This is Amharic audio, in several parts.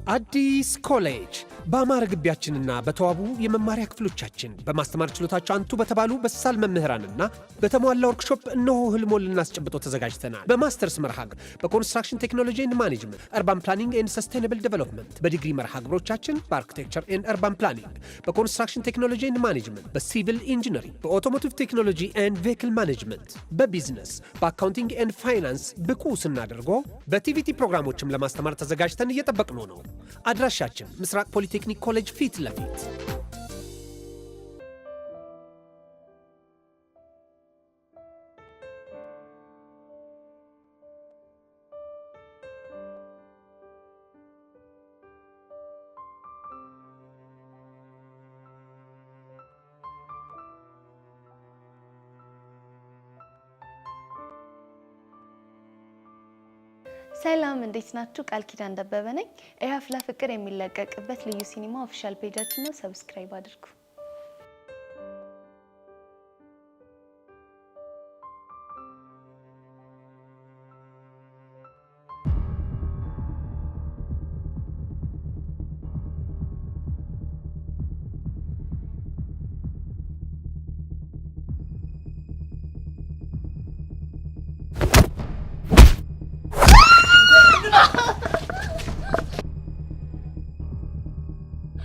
አዲስ ኮሌጅ በአማረ ግቢያችንና በተዋቡ የመማሪያ ክፍሎቻችን በማስተማር ችሎታቸው አንቱ በተባሉ በሳል መምህራንና በተሟላ ወርክሾፕ እነሆ ህልሞን ልናስጨብጦ ተዘጋጅተናል። በማስተርስ መርሃ ግብር በኮንስትራክሽን ቴክኖሎጂ ኤንድ ማኔጅመንት፣ አርባን ፕላኒንግ ኤንድ ሰስቴናብል ዴቨሎፕመንት፣ በዲግሪ መርሃ ግብሮቻችን በአርኪቴክቸር ኤንድ አርባን ፕላኒንግ፣ በኮንስትራክሽን ቴክኖሎጂ ኤንድ ማኔጅመንት፣ በሲቪል ኢንጂነሪንግ፣ በኦቶሞቲቭ ቴክኖሎጂ ኤንድ ቬሂክል ማኔጅመንት፣ በቢዝነስ፣ በአካውንቲንግ ኤንድ ፋይናንስ ብቁ ስናደርጎ በቲቪቲ ፕሮግራሞችም ለማስተማር ተዘጋጅተን እየጠበቅነው ነው። አድራሻችን ምስራቅ ፖሊቴክኒክ ኮሌጅ ፊት ለፊት። ሰላም እንዴት ናችሁ? ቃል ኪዳን ደበበ ነኝ። የአፍላ ፍቅር የሚለቀቅበት ልዩ ሲኒማ ኦፊሻል ፔጃችን ነው። ሰብስክራይብ አድርጉ።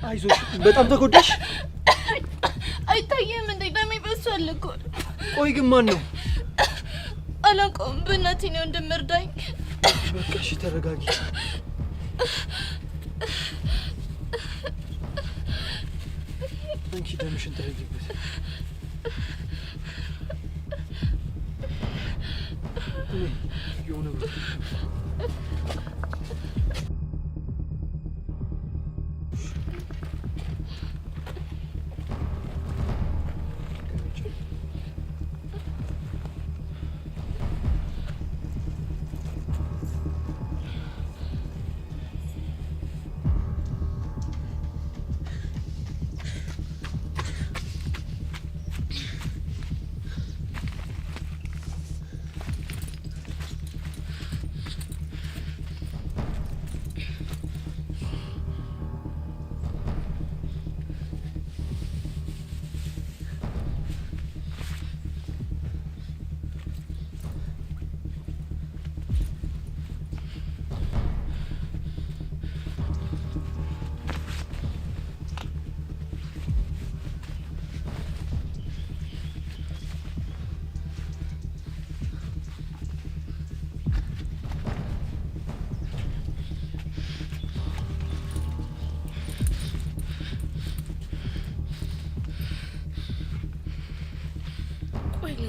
አይዞሽ፣ በጣም ተጎዳሽ? አይታየም እንዴ? ደሜ በሷል እኮ። ቆይ ግን ማን ነው? አላውቀውም። በእናትህ ነው እንደምርዳኝ። በቃ እሺ፣ ተረጋጊ። አንቺ ደምሽን ተረጋጊበት። የሆነ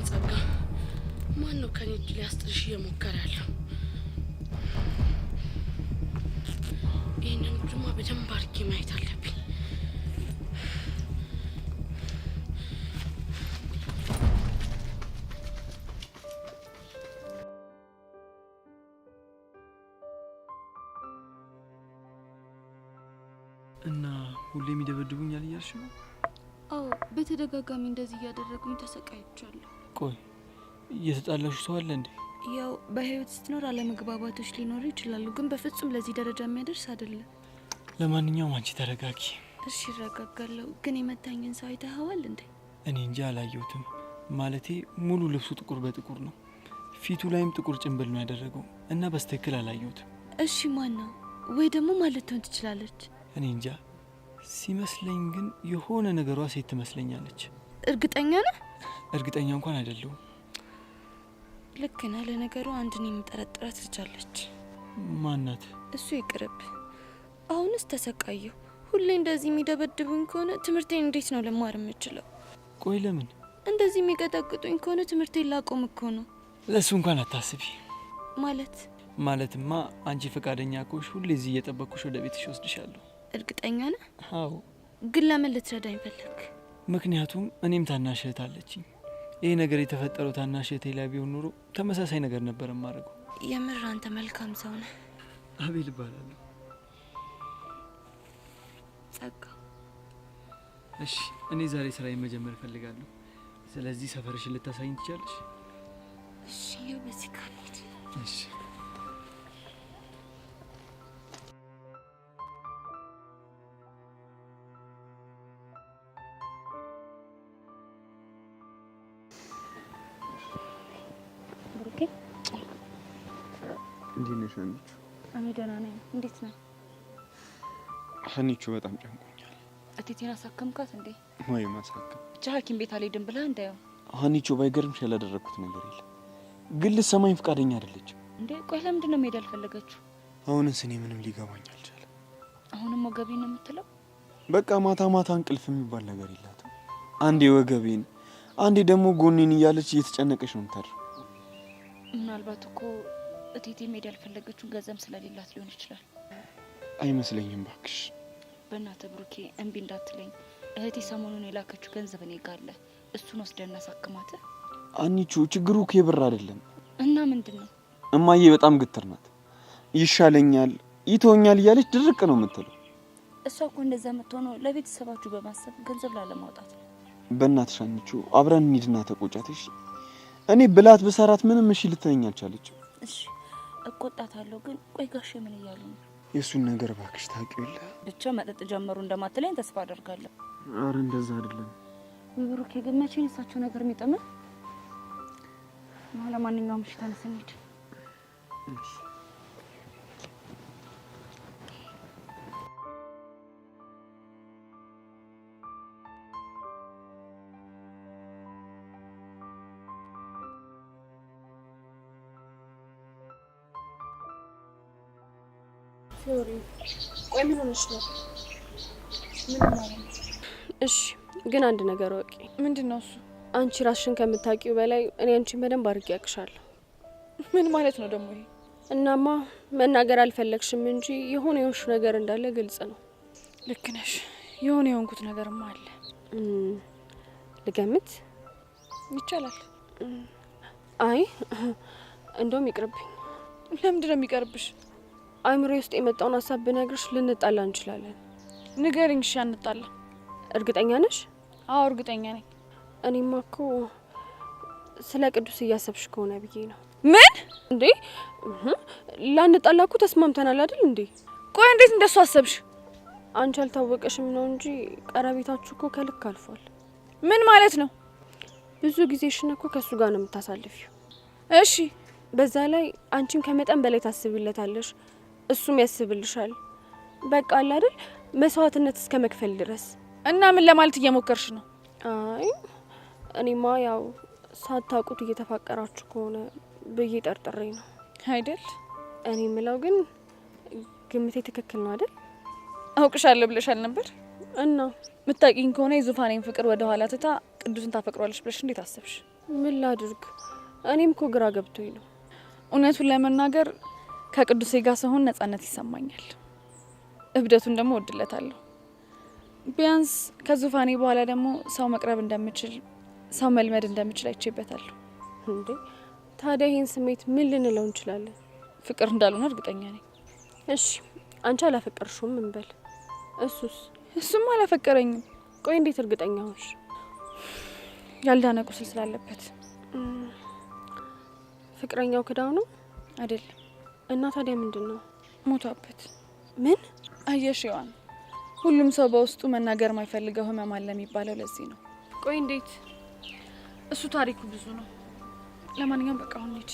ጸጋ፣ ማን ነው ከኔ እጅ ሊያስጥልሽ እየሞከረ ያለው? ይህንን ጉድማ በደንብ አድርጌ ማየት አለብኝ። እና ሁሌም ይደበድቡኛል እያልሽ ነው? አዎ፣ በተደጋጋሚ እንደዚህ እያደረጉኝ ተሰቃይቻለሁ። ቆይ እየተጣላሹ ሰው አለ እንዴ? ያው በህይወት ስትኖር አለመግባባቶች ሊኖሩ ይችላሉ፣ ግን በፍጹም ለዚህ ደረጃ የሚያደርስ አይደለም። ለማንኛውም አንቺ ተረጋጊ። እሺ እረጋጋለሁ። ግን የመታኝን ሰው አይተኸዋል እንዴ? እኔ እንጂ አላየሁትም። ማለቴ ሙሉ ልብሱ ጥቁር በጥቁር ነው፣ ፊቱ ላይም ጥቁር ጭንብል ነው ያደረገው እና በስተክል አላየሁትም። እሺ ማን ነው? ወይ ደግሞ ማለት ትሆን ትችላለች። እኔ እንጃ፣ ሲመስለኝ ግን የሆነ ነገሯ ሴት ትመስለኛለች። እርግጠኛ ነህ? እርግጠኛ እንኳን አይደለሁም። ልክ ነህ። ለነገሩ አንድን የምጠረጥራት ልጅ አለች። ማናት? እሱ ይቅርብ። አሁንስ ተሰቃየሁ። ሁሌ እንደዚህ የሚደበድቡኝ ከሆነ ትምህርቴን እንዴት ነው ልማር የምችለው? ቆይ ለምን እንደዚህ የሚቀጠቅጡኝ ከሆነ ትምህርቴን ላቆም እኮ ነው። ለሱ እንኳን አታስቢ። ማለትማ አንቺ ፈቃደኛ ከሆንሽ ሁሌ እዚህ እየጠበቅኩሽ ወደ ቤትሽ ወስድሻለሁ። እርግጠኛ ነህ? አዎ። ግን ለምን ልትረዳኝ ፈለግ? ምክንያቱም እኔም ታናሽ እህት አለችኝ። ይህ ነገር የተፈጠረው ታናሽ እህቴ ላይ ቢሆን ኖሮ ተመሳሳይ ነገር ነበር የማደርገው። የምር አንተ መልካም ሰው ነህ። አቤል እባላለሁ። ጸጋ። እሺ፣ እኔ ዛሬ ስራዬን መጀመር እፈልጋለሁ። ስለዚህ ሰፈርሽን ልታሳይኝ ትችላለሽ? እሺ፣ ይኸው በዚህ ካለች። እሺ። እንዴት ነሽ ሀኒቾ? እኔ ደህና ነኝ። እንዴት ነህ? ሀኒቾ በጣም ጨንቆኛል። እቴቴን አሳከምካት እንዴ? ወይ ማሳከም ብቻ ሐኪም ቤት አልሄድም ብለህ እንዳየው። ሀኒቾ ባይገርምሽ ያላደረኩት ነገር የለም፣ ግን ልትሰማኝ ፈቃደኛ አይደለችም። እንዴ ቆይ ለምንድን ነው መሄድ ያልፈለገችው? አሁንስ እኔ ምንም ሊገባኝ አልቻለም። አሁንም ወገቤን ነው የምትለው? በቃ ማታ ማታ እንቅልፍ የሚባል ነገር የላትም። አንዴ ወገቤን፣ አንዴ ደግሞ ጎኔን እያለች እየተጨነቀች ነው የምታድረው። ምናልባት እኮ እቴቴ መሄድ ያልፈለገችውን ገንዘብ ስለሌላት ሊሆን ይችላል። አይመስለኝም ባክሽ። በእናትህ ብሩኬ እምቢ እንዳትለኝ። እህቴ ሰሞኑን የላከችው ገንዘብ እኔ ጋር አለ። እሱን ወስደን እናሳክማት። ሀኒቾ ችግሩ እኮ የብር አይደለም። እና ምንድን ነው? እማዬ በጣም ግትር ናት። ይሻለኛል ይተወኛል እያለች ድርቅ ነው የምትለው። እሷ እኮ እንደዛ የምትሆነው ለቤተሰባችሁ በማሰብ ገንዘብ ላለማውጣት ነው። በእናትሽ ሀኒቾ አብረን እንሂድና ተቆጫት እሺ? እኔ ብላት በሰራት ምንም እሺ ልትለኝ አልቻለችም። እሺ እቆጣታለሁ፣ ግን ቆይ ጋሼ ምን እያሉ ነው? የእሱን ነገር ባክሽ ታውቂው የለ። ብቻ መጠጥ ጀመሩ እንደማትለኝ ተስፋ አደርጋለሁ። አረ እንደዛ አይደለም። ብሩኬ ግን መቼ ነው የእሳቸው ነገር የሚጠምር? ለማንኛውም እሺ ተነስ እንሂድ። ቆይ ምን ሆነሽ ነው? እሺ ግን አንድ ነገር ወቂ። ምንድነው እሱ? አንቺ ራስሽን ከምታውቂው በላይ እኔ አንቺን በደንብ አድርጌ ያቅሻለሁ። ምን ማለት ነው ደግሞ ይሄ? እናማ መናገር አልፈለግሽም እንጂ የሆነ የሆንሽ ነገር እንዳለ ግልጽ ነው። ልክ ነሽ። የሆነ የሆንኩት ነገርማ አለ። ልገምት? ይቻላል። አይ እንደውም ይቅርብኝ። ለምንድን ነው የሚቀርብሽ? አይምሮ ውስጥ የመጣውን ሀሳብ ብነግርሽ ልንጣላ እንችላለን። ንገሪኝ። እሺ አንጣላ። እርግጠኛ ነሽ? አዎ እርግጠኛ ነኝ። እኔማ እኮ ስለ ቅዱስ እያሰብሽ ከሆነ ብዬ ነው። ምን እንዴ? ላንጣላ እኮ ተስማምተናል አይደል እንዴ? ቆይ እንዴት እንደሱ አሰብሽ? አንቺ አልታወቀሽም ነው እንጂ ቀረቤታችሁ እኮ ከልክ አልፏል። ምን ማለት ነው? ብዙ ጊዜሽን እኮ ከሱ ጋር ነው የምታሳልፊው። እሺ በዛ ላይ አንቺም ከመጠን በላይ ታስቢለታለሽ፣ እሱም ያስብልሻል። በቃ አለ አይደል መስዋዕትነት እስከ መክፈል ድረስ። እና ምን ለማለት እየሞከርሽ ነው? አይ እኔማ ያው ሳታውቁት እየተፋቀራችሁ ከሆነ ብዬ ጠርጥሬ ነው አይደል? እኔ ምለው ግን ግምቴ ትክክል ነው አይደል? አውቅሻለሁ ብለሻል ነበር። እና ምታቂኝ ከሆነ የዙፋኔን ፍቅር ወደ ኋላ ትታ ቅዱስን ታፈቅሯለሽ ብለሽ እንዴት አሰብሽ? ምን ላድርግ? እኔም እኮ ግራ ገብቶኝ ነው። እውነቱን ለመናገር ከቅዱሴ ጋር ሰሆን ነጻነት ይሰማኛል። እብደቱን ደግሞ ወድለታለሁ። ቢያንስ ከዙፋኔ በኋላ ደግሞ ሰው መቅረብ እንደምችል፣ ሰው መልመድ እንደምችል አይቼበታለሁ። እንዴ ታዲያ ይሄን ስሜት ምን ልንለው እንችላለን? ፍቅር እንዳልሆነ እርግጠኛ ነኝ። እሺ አንቺ አላፈቀርሽውም እንበል። እሱም አላፈቀረኝም። ቆይ እንዴት እርግጠኛ ሆንሽ? ያልዳነ ቁስል ስላለበት። ፍቅረኛው ክዳው ነው አይደለም? እና ታዲያ ምንድነው? ሞቷበት። ምን አየሽ ይዋን፣ ሁሉም ሰው በውስጡ መናገር የማይፈልገው ህመም አለ የሚባለው ለዚህ ነው። ቆይ እንዴት? እሱ ታሪኩ ብዙ ነው። ለማንኛውም በቃ አሁን እንሂድ።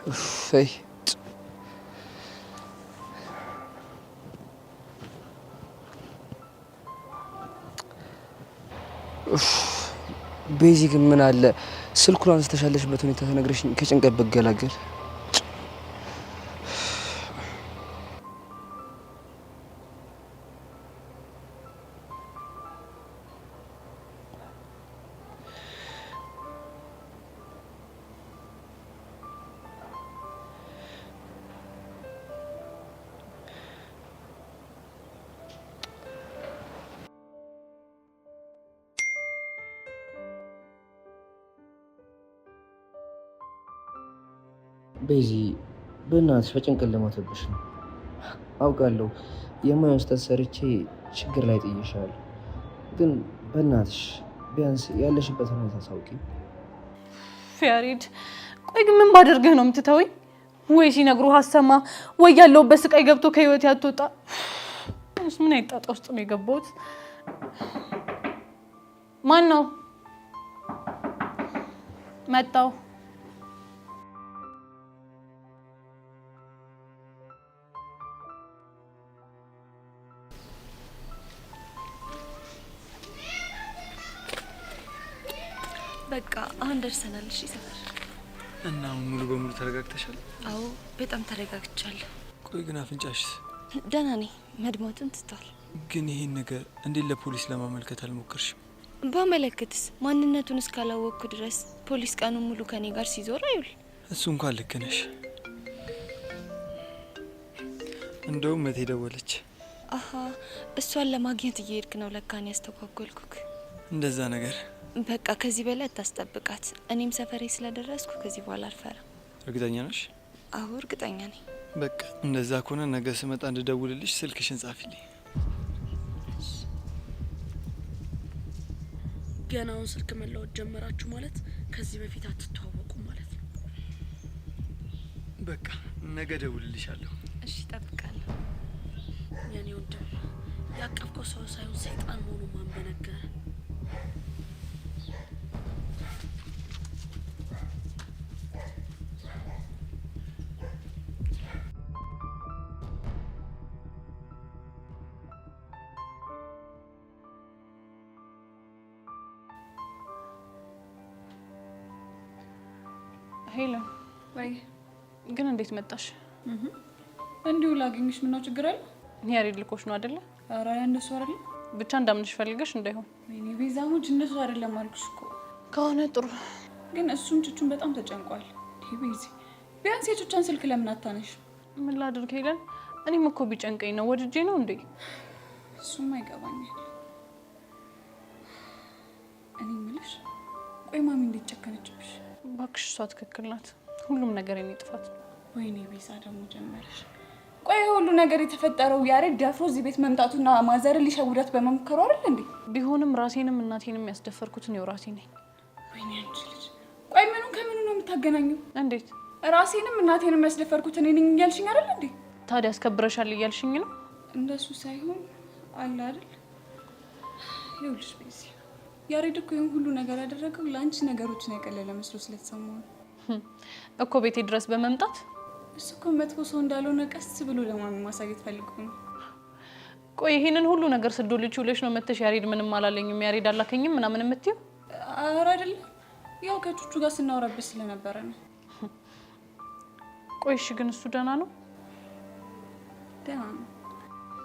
እሰይ ቤዚ ግን ምን አለ ስልኩን አንስተሻለሽበት ሁኔታ ተነግረሽኝ ከጭንቀት ብገላገል። ቤዚ በእናትሽ በጭንቅል ለሞተብሽ ነው አውቃለሁ። የማየውን ስህተት ሰርቼ ችግር ላይ ጥዬሻለሁ። ግን በእናትሽ ቢያንስ ያለሽበት ሁኔታ ሳውቂ። ያሬድ ቆይ ግን ምን ባደርግህ ነው የምትተወኝ? ወይ ሲነግሩህ አሰማ ወይ ያለሁበት ስቃይ ገብቶ ከህይወት ያትወጣ። እሱ ምን አይጣጣ ውስጥ ነው የገባሁት? ማን ነው መጣው? በቃ አሁን ደርሰናል። እሺ ሰፈር እና ሙሉ በሙሉ ተረጋግተሻል? አዎ በጣም ተረጋግቻለሁ። ቆይ ግን አፍንጫሽስ? ደህና ነኝ፣ መድማቱን ትቷል። ግን ይሄን ነገር እንዴት ለፖሊስ ለማመልከት አልሞከርሽም? ባመለክትስ ማንነቱን እስካላወቅኩ ድረስ ፖሊስ ቀኑን ሙሉ ከኔ ጋር ሲዞር አይውል። እሱ እንኳን ልክ ነሽ። እንደውም መቴ ደወለች። አሀ እሷን ለማግኘት እየሄድክ ነው ለካን ያስተጓጎልኩክ። እንደዛ ነገር በቃ ከዚህ በላይ አታስጠብቃት። እኔም ሰፈሬ ስለደረስኩ ከዚህ በኋላ አልፈራም። እርግጠኛ ነሽ? አዎ እርግጠኛ ነኝ። በቃ እንደዛ ከሆነ ነገ ስመጣ እንድደውልልሽ ስልክሽን ጻፊልኝ። ገናውን ስልክ መለወጥ ጀመራችሁ ማለት ከዚህ በፊት አትተዋወቁም ማለት ነው። በቃ ነገ ደውልልሻለሁ። እሺ እጠብቃለሁ። የኔ ወንድም ያቀፍከው ሰው ሳይሆን ሰይጣን መሆኑን ማን በነገረ? ሄለን ወይ ግን እንዴት መጣሽ? እንዲሁ ላገኝሽ ምነው ችግር አለ? ያሬድ ልኮሽ ነው አይደለ? ኧረ እንደሱ አይደለም። ብቻ እንዳምንሽ ፈልገሽ እንዳይሆን። ወይኔ ቤዛሙች እንደሱ አይደለም አልኩሽ እኮ። ከሆነ ጥሩ። ግን እሱም ቹቹን በጣም ተጨንቋል። ቤዚ ቢያንስ የቹቻን ስልክ ለምን አታነሽ? ምን ላድርግ ሄለን? እኔም እኮ ቢጨንቀኝ ነው ወድጄ ነው እንዴ? እሱም አይገባኛል። እኔ የምልሽ ቆይ ማሚ እንዴት ጨከነችብሽ? እባክሽ እሷ ትክክል ናት። ሁሉም ነገር የኔ ጥፋት። ወይኔ ቤዛ ደግሞ ጀመረሽ። ቆይ ሁሉ ነገር የተፈጠረው ያሬድ ደፍሮ እዚህ ቤት መምጣቱና ማዘር ሊሸውዳት በመሞከሩ አይደል እንዴ? ቢሆንም ራሴንም እናቴንም ያስደፈርኩት ነው ራሴ ነኝ። ወይኔ አንቺ ልጅ ቆይ ምኑን ከምኑ ነው የምታገናኘው? እንዴት? ራሴንም እናቴንም ያስደፈርኩት እኔ ነኝ እያልሽኝ አይደል እንዴ? ታዲያ አስከብረሻል እያልሽኝ ነው? እንደሱ ሳይሆን አለ አይደል? ይኸውልሽ ቤዚ ያሬድ እኮ ይሄን ሁሉ ነገር ያደረገው ለአንቺ ነገሮችን ያቀለለ መስሎ ስለተሰማው እኮ ቤቴ ድረስ በመምጣት። እሱ እኮ መጥፎ ሰው እንዳልሆነ ቀስ ብሎ ለማሚ ማሳየት ፈልጎ ነው። ቆይ ይሄንን ሁሉ ነገር ስዶልች ውለሽ ነው መተሽ ያሬድ ምንም አላለኝም ያሬድ አላከኝም ምናምን የምትይው? ኧረ አይደለም፣ ያው ከቹቹ ጋር ስናወራበት ስለነበረ ነው። ቆይ እሺ ግን እሱ ደህና ነው? ደህና ነው።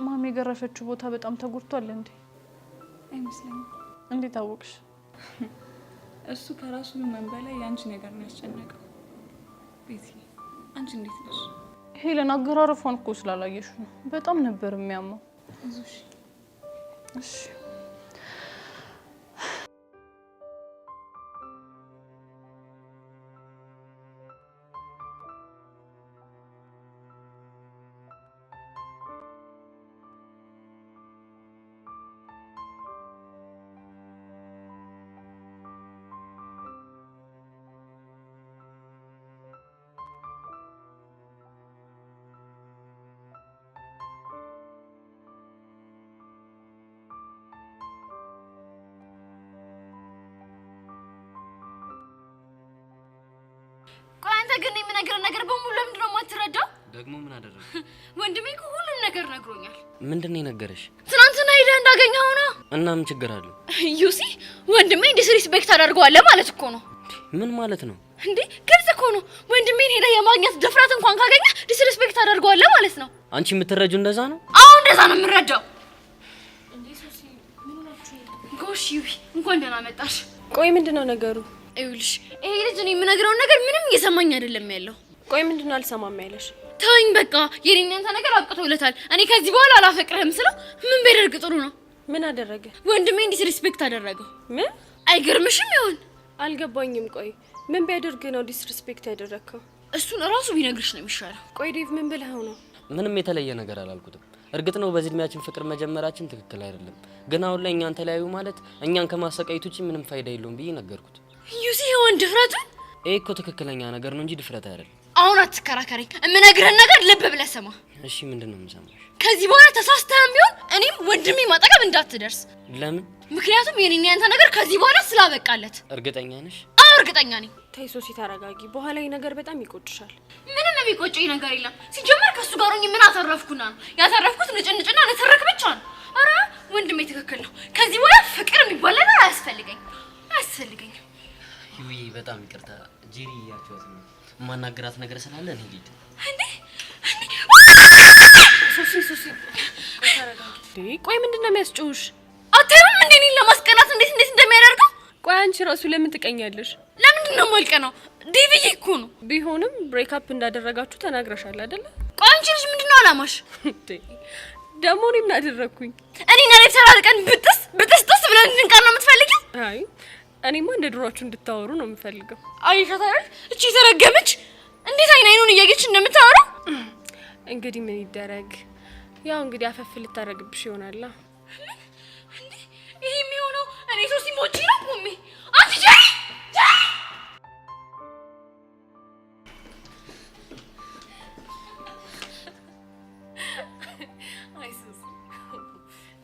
ማሚ የገረፈችው ቦታ በጣም ተጎድቷል እንዴ? አይመስለኝም። እንዴት አወቅሽ? እሱ ከራሱ ህመም በላይ የአንቺ ነገር ነው ያስጨነቀው። ቤቲ አንቺ እንዴት ነሽ? ሄለን አገራረፏን እኮ ስላላየሽ ነው። በጣም ነበር የሚያመው። እሺ እሺ አንተ ግን የምነግርህ ነገር በሙሉ ለምንድን ነው የማትረዳው? ደግሞ ምን አደረገ? ወንድሜ እኮ ሁሉም ነገር ነግሮኛል። ምንድን ነው የነገረሽ? ትናንትና ሄደህ እንዳገኘኸው ነው። እና ምን ችግር አለው? ዩሲ ወንድሜ ዲስሪስፔክት አደርገዋለህ ማለት እኮ ነው። ምን ማለት ነው እንዴ? ግልጽ እኮ ነው። ወንድሜን ሄደህ የማግኘት ድፍረት እንኳን ካገኘህ ዲስሪስፔክት አደርገዋለህ ማለት ነው። አንቺ የምትረጁ እንደዛ ነው? አዎ እንደዛ ነው የምረዳው። እንዴ ሶሲ ምን ሆናችሁ? ጎሽ ዩቢ እንኳን ደህና መጣሽ። ቆይ ምንድነው ነገሩ? ይኸውልሽ ይሄ ልጅ እኔ የምነግረውን ነገር ምንም እየሰማኝ አይደለም ያለው። ቆይ ምንድነው አልሰማም ያለሽ? ተወኝ በቃ። የኔና አንተ ነገር አብቅቶለታል። እኔ ከዚህ በኋላ አላፈቅርህም ስለው ምን ቢያደርግ ጥሩ ነው? ምን አደረገ? ወንድሜ ዲስሪስፔክት አደረገው። ምን? አይገርምሽም? ይሆን አልገባኝም። ቆይ ምን ቢያደርግ ነው ዲስሪስፔክት ያደረከው? እሱን እራሱ ቢነግርሽ ነው የሚሻለው። ቆይ ዴቭ ምን ብለኸው ነው? ምንም የተለየ ነገር አላልኩትም። እርግጥ ነው በዚህ እድሜያችን ፍቅር መጀመራችን ትክክል አይደለም፣ ግን አሁን ላይ እኛን ተለያዩ ማለት እኛን ከማሰቃየት ውጪ ምንም ፋይዳ የለውም ብዬ ነገርኩት። ዩሲ ይሁን ድፍረቱ። ይሄ እኮ ትክክለኛ ነገር ነው እንጂ ድፍረት አይደለም። አሁን አትከራከሪ፣ የምነግርህን ነገር ልብ ብለህ ስማ። እሺ ምንድነው የምሰማሽ? ከዚህ በኋላ ተሳስተህም ቢሆን እኔም ወንድሜ ማጠገብ እንዳትደርስ። ለምን? ምክንያቱም የኔና ያንተ ነገር ከዚህ በኋላ ስላበቃለት። እርግጠኛ ነሽ? አዎ እርግጠኛ ነኝ። ተይ ሶሲ ተረጋጊ፣ በኋላ ይሄ ነገር በጣም ይቆጭሻል። ምንም የሚቆጨኝ ነገር የለም። ሲጀመር ከሱ ጋር ሆኜ ምን አተረፍኩና ነው? ያተረፍኩት ንጭንጭና ንትርክ ብቻ ነው። ኧረ ወንድሜ ትክክል ነው። ከዚህ በኋላ ፍቅር የሚባል ነገር አያስፈልገኝም። ዩይ በጣም ይቅርታ ጄሪ ያቻውት ነው ማናገራት ነገር ስላለ ነው ልጅ እንዴ ሶሲ ተረጋጊ። ቆይ ምንድነው የሚያስጨውሽ? አታዩም እንዴ እኔን ለማስቀናት እንዴት እንደሚያደርገው? ቆይ አንቺ ራሱ ለምን ትቀኛለሽ? ለምንድን ነው የማልቀናው? ዴቪዬ እኮ ነው። ቢሆንም ብሬክ አፕ እንዳደረጋችሁ ተናግረሻል አይደለ? ቆይ አንቺ ልጅ ምንድነው አላማሽ? ደግሞ እኔ ምን አደረኩኝ? እኔና ሌላ ቀን ብጥስ ብለን እንድንቀር ነው የምትፈልጊው? አይ እኔማ እንደ ድሯችሁ እንድታወሩ ነው የምፈልገው። አይሻታ እቺ ተረገመች እንዴት አይኑን እያየች እንደምታወራው። እንግዲህ ምን ይደረግ፣ ያው እንግዲህ አፈፍ ልታረግብሽ ይሆናል። እንዴ ይሄ የሚሆነው እኔ ሶሲ ሞቺ ነው ቆሜ አንቺ ጃይ አይሱስ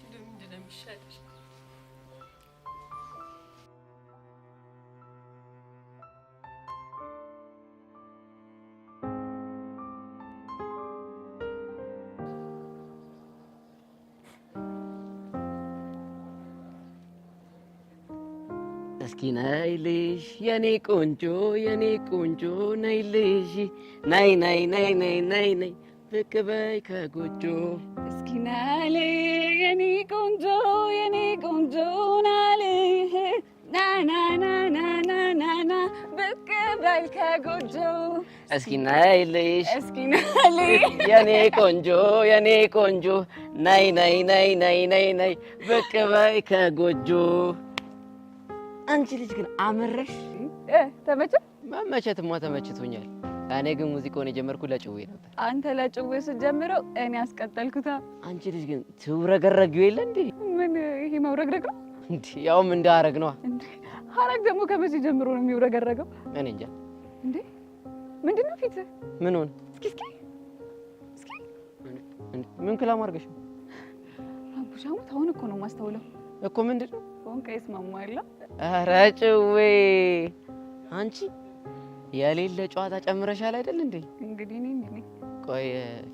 ምንድን ነው የሚሻልሽ? እስኪ ናይልሽ የኔ ቆንጆ ናይልሽ ናይ ብቅ በይ ከጎጆ። እስኪ ናይል የኔ ቆንጆ ናይልህ ና ብቅ በይ ከጎጆ። እስኪ ናይልሽ የኔ ቆንጆ ናይ ብቅ በይ ከጎጆ። አንቺ ልጅ ግን አመረሽ። ተመቸ? መመቸትማ ተመችቶኛል። እኔ ግን ሙዚቃውን የጀመርኩት ለጭዌ ነበር። አንተ ለጭዌ ስትጀምረው እኔ አስቀጠልኩታ። አንቺ ልጅ ግን ትውረገረጊው የለ እንዴ? ምን ይሄ መውረግረግ ነው እንዴ? ያውም እንደ ሀረግ ነው እንዴ? ሀረግ ደግሞ ከመቼ ጀምሮ ነው የሚውረገረገው? እኔ እንጃ። እንዴ ምንድነው ፊት? ምን ሆነ? እስኪ ምን ክላም አድርገሽ? አቡሻሙት አሁን እኮ ነው ማስተውለው እኮ ምንድነው? ፎንቃ ይስማማል። ኧረ ጭዌ አንቺ የሌለ ጨዋታ ጨምረሻል አይደል እንዴ? እንግዲህ እኔ ቆይ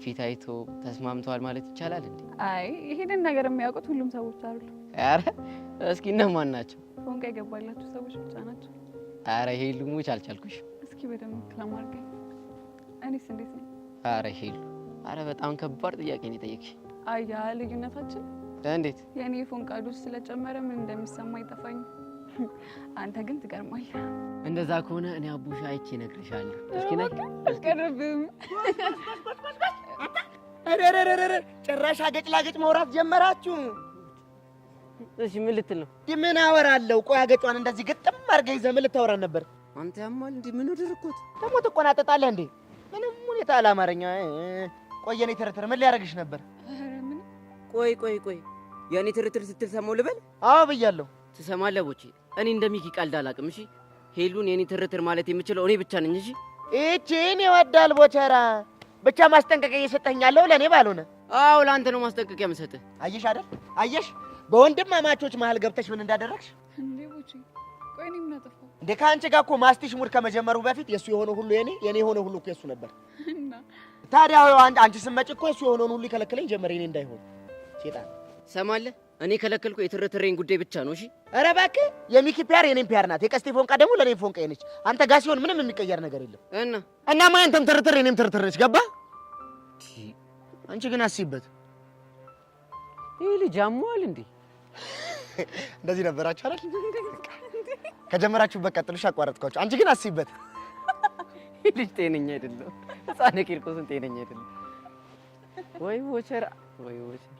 ፊት አይቶ ተስማምተዋል ማለት ይቻላል እንዴ? አይ ይሄንን ነገር የሚያውቁት ሁሉም ሰዎች አይደሉ። ኧረ እስኪ እነማን ናቸው? ፎንቃ የገባላችሁ ሰዎች ብቻ ናቸው። ኧረ ሄሉ ሙች አልቻልኩሽ። እስኪ በደምብ ክላማርገኝ። እኔስ እንዴት ነኝ? ኧረ ሄሉ፣ ኧረ በጣም ከባድ ጥያቄ ነው የጠየቅሽ። አያ ልዩነታችን እንዴት? የኔ ፎንቃ ዱስ ስለጨመረ ምን እንደሚሰማ አይጠፋኝ። አንተ ግን ትገርማለህ። እንደዛ ከሆነ እኔ አቡሻ አይቼ እነግርሻለሁ። እስኪ ነይ አስቀርብም። አረረረረ ጭራሽ አገጭ ላገጭ ማውራት ጀመራችሁ። እሺ ምን ልትል ነው? ምን አወራለሁ? ቆይ አገጯን እንደዚህ ግጥም አድርገህ ይዘህ ምን ልታወራ ነበር? አንተ ያማል እንዴ? ምን ወደርኩት? ደግሞ ትቆናጠጣለህ እንዴ? ምንም ሁኔታ አላማረኛ። ቆይ የኔ ትርትር ምን ሊያደርግሽ ነበር? ቆይ የኔ ትርትር ስትል ሰማው ልበል? አዎ ብያለሁ። ትሰማለህ ቦቼ? እኔ እንደሚኪ ቀልድ አላውቅም። እሺ ሄሉን የኔ ትርትር ማለት የምችለው እኔ ብቻ ነኝ። እሺ እቺን ይወዳል ቦቸራ። ብቻ ማስጠንቀቂያ እየሰጠኛለሁ ለኔ ባልሆነ። አዎ ላንተ ነው ማስጠንቀቂያ የምሰጥህ። አየሽ አይደል? አየሽ በወንድማማቾች መሀል ገብተሽ ምን እንዳደረግሽ? እንዴ ቦቼ ቆይ እኔ ምን አጠፋሁ እንዴ? ከአንቺ ጋር እኮ ማስቲሽ ሙድ ከመጀመሩ በፊት የሱ የሆነ ሁሉ የኔ የሆነ ሁሉ እኮ የሱ ነበር። ታዲያ አንቺ ስመጭ እኮ የሱ የሆነውን ሁሉ ይከለክለኝ ጀመረ የኔ እንዳይሆን። ሴጣን ሰማለህ? እኔ ከለከልኩ የትርትሬን ጉዳይ ብቻ ነው። እሺ ኧረ እባክህ የሚኪ ፒያር የኔም ፒያር ናት። የቀስቴ ፎንቃ ደግሞ ለኔም ፎንቃ ነች። አንተ ጋር ሲሆን ምንም የሚቀየር ነገር የለም። እና አንተም ትርትር የኔም ትርትር ነች። ገባ? አንቺ ግን አስይበት። ይሄ ልጅ አሟል እንዴ? እንደዚህ ነበራችሁ አይደል? ከጀመራችሁበት ቀጥሉሽ አቋረጥኳችሁ። አንቺ ግን አስይበት። ልጅ ጤነኛ አይደለም። ህፃን ቂርቆስን ጤነኛ አይደለም። ወይ ወቸራ ወይ ወቸራ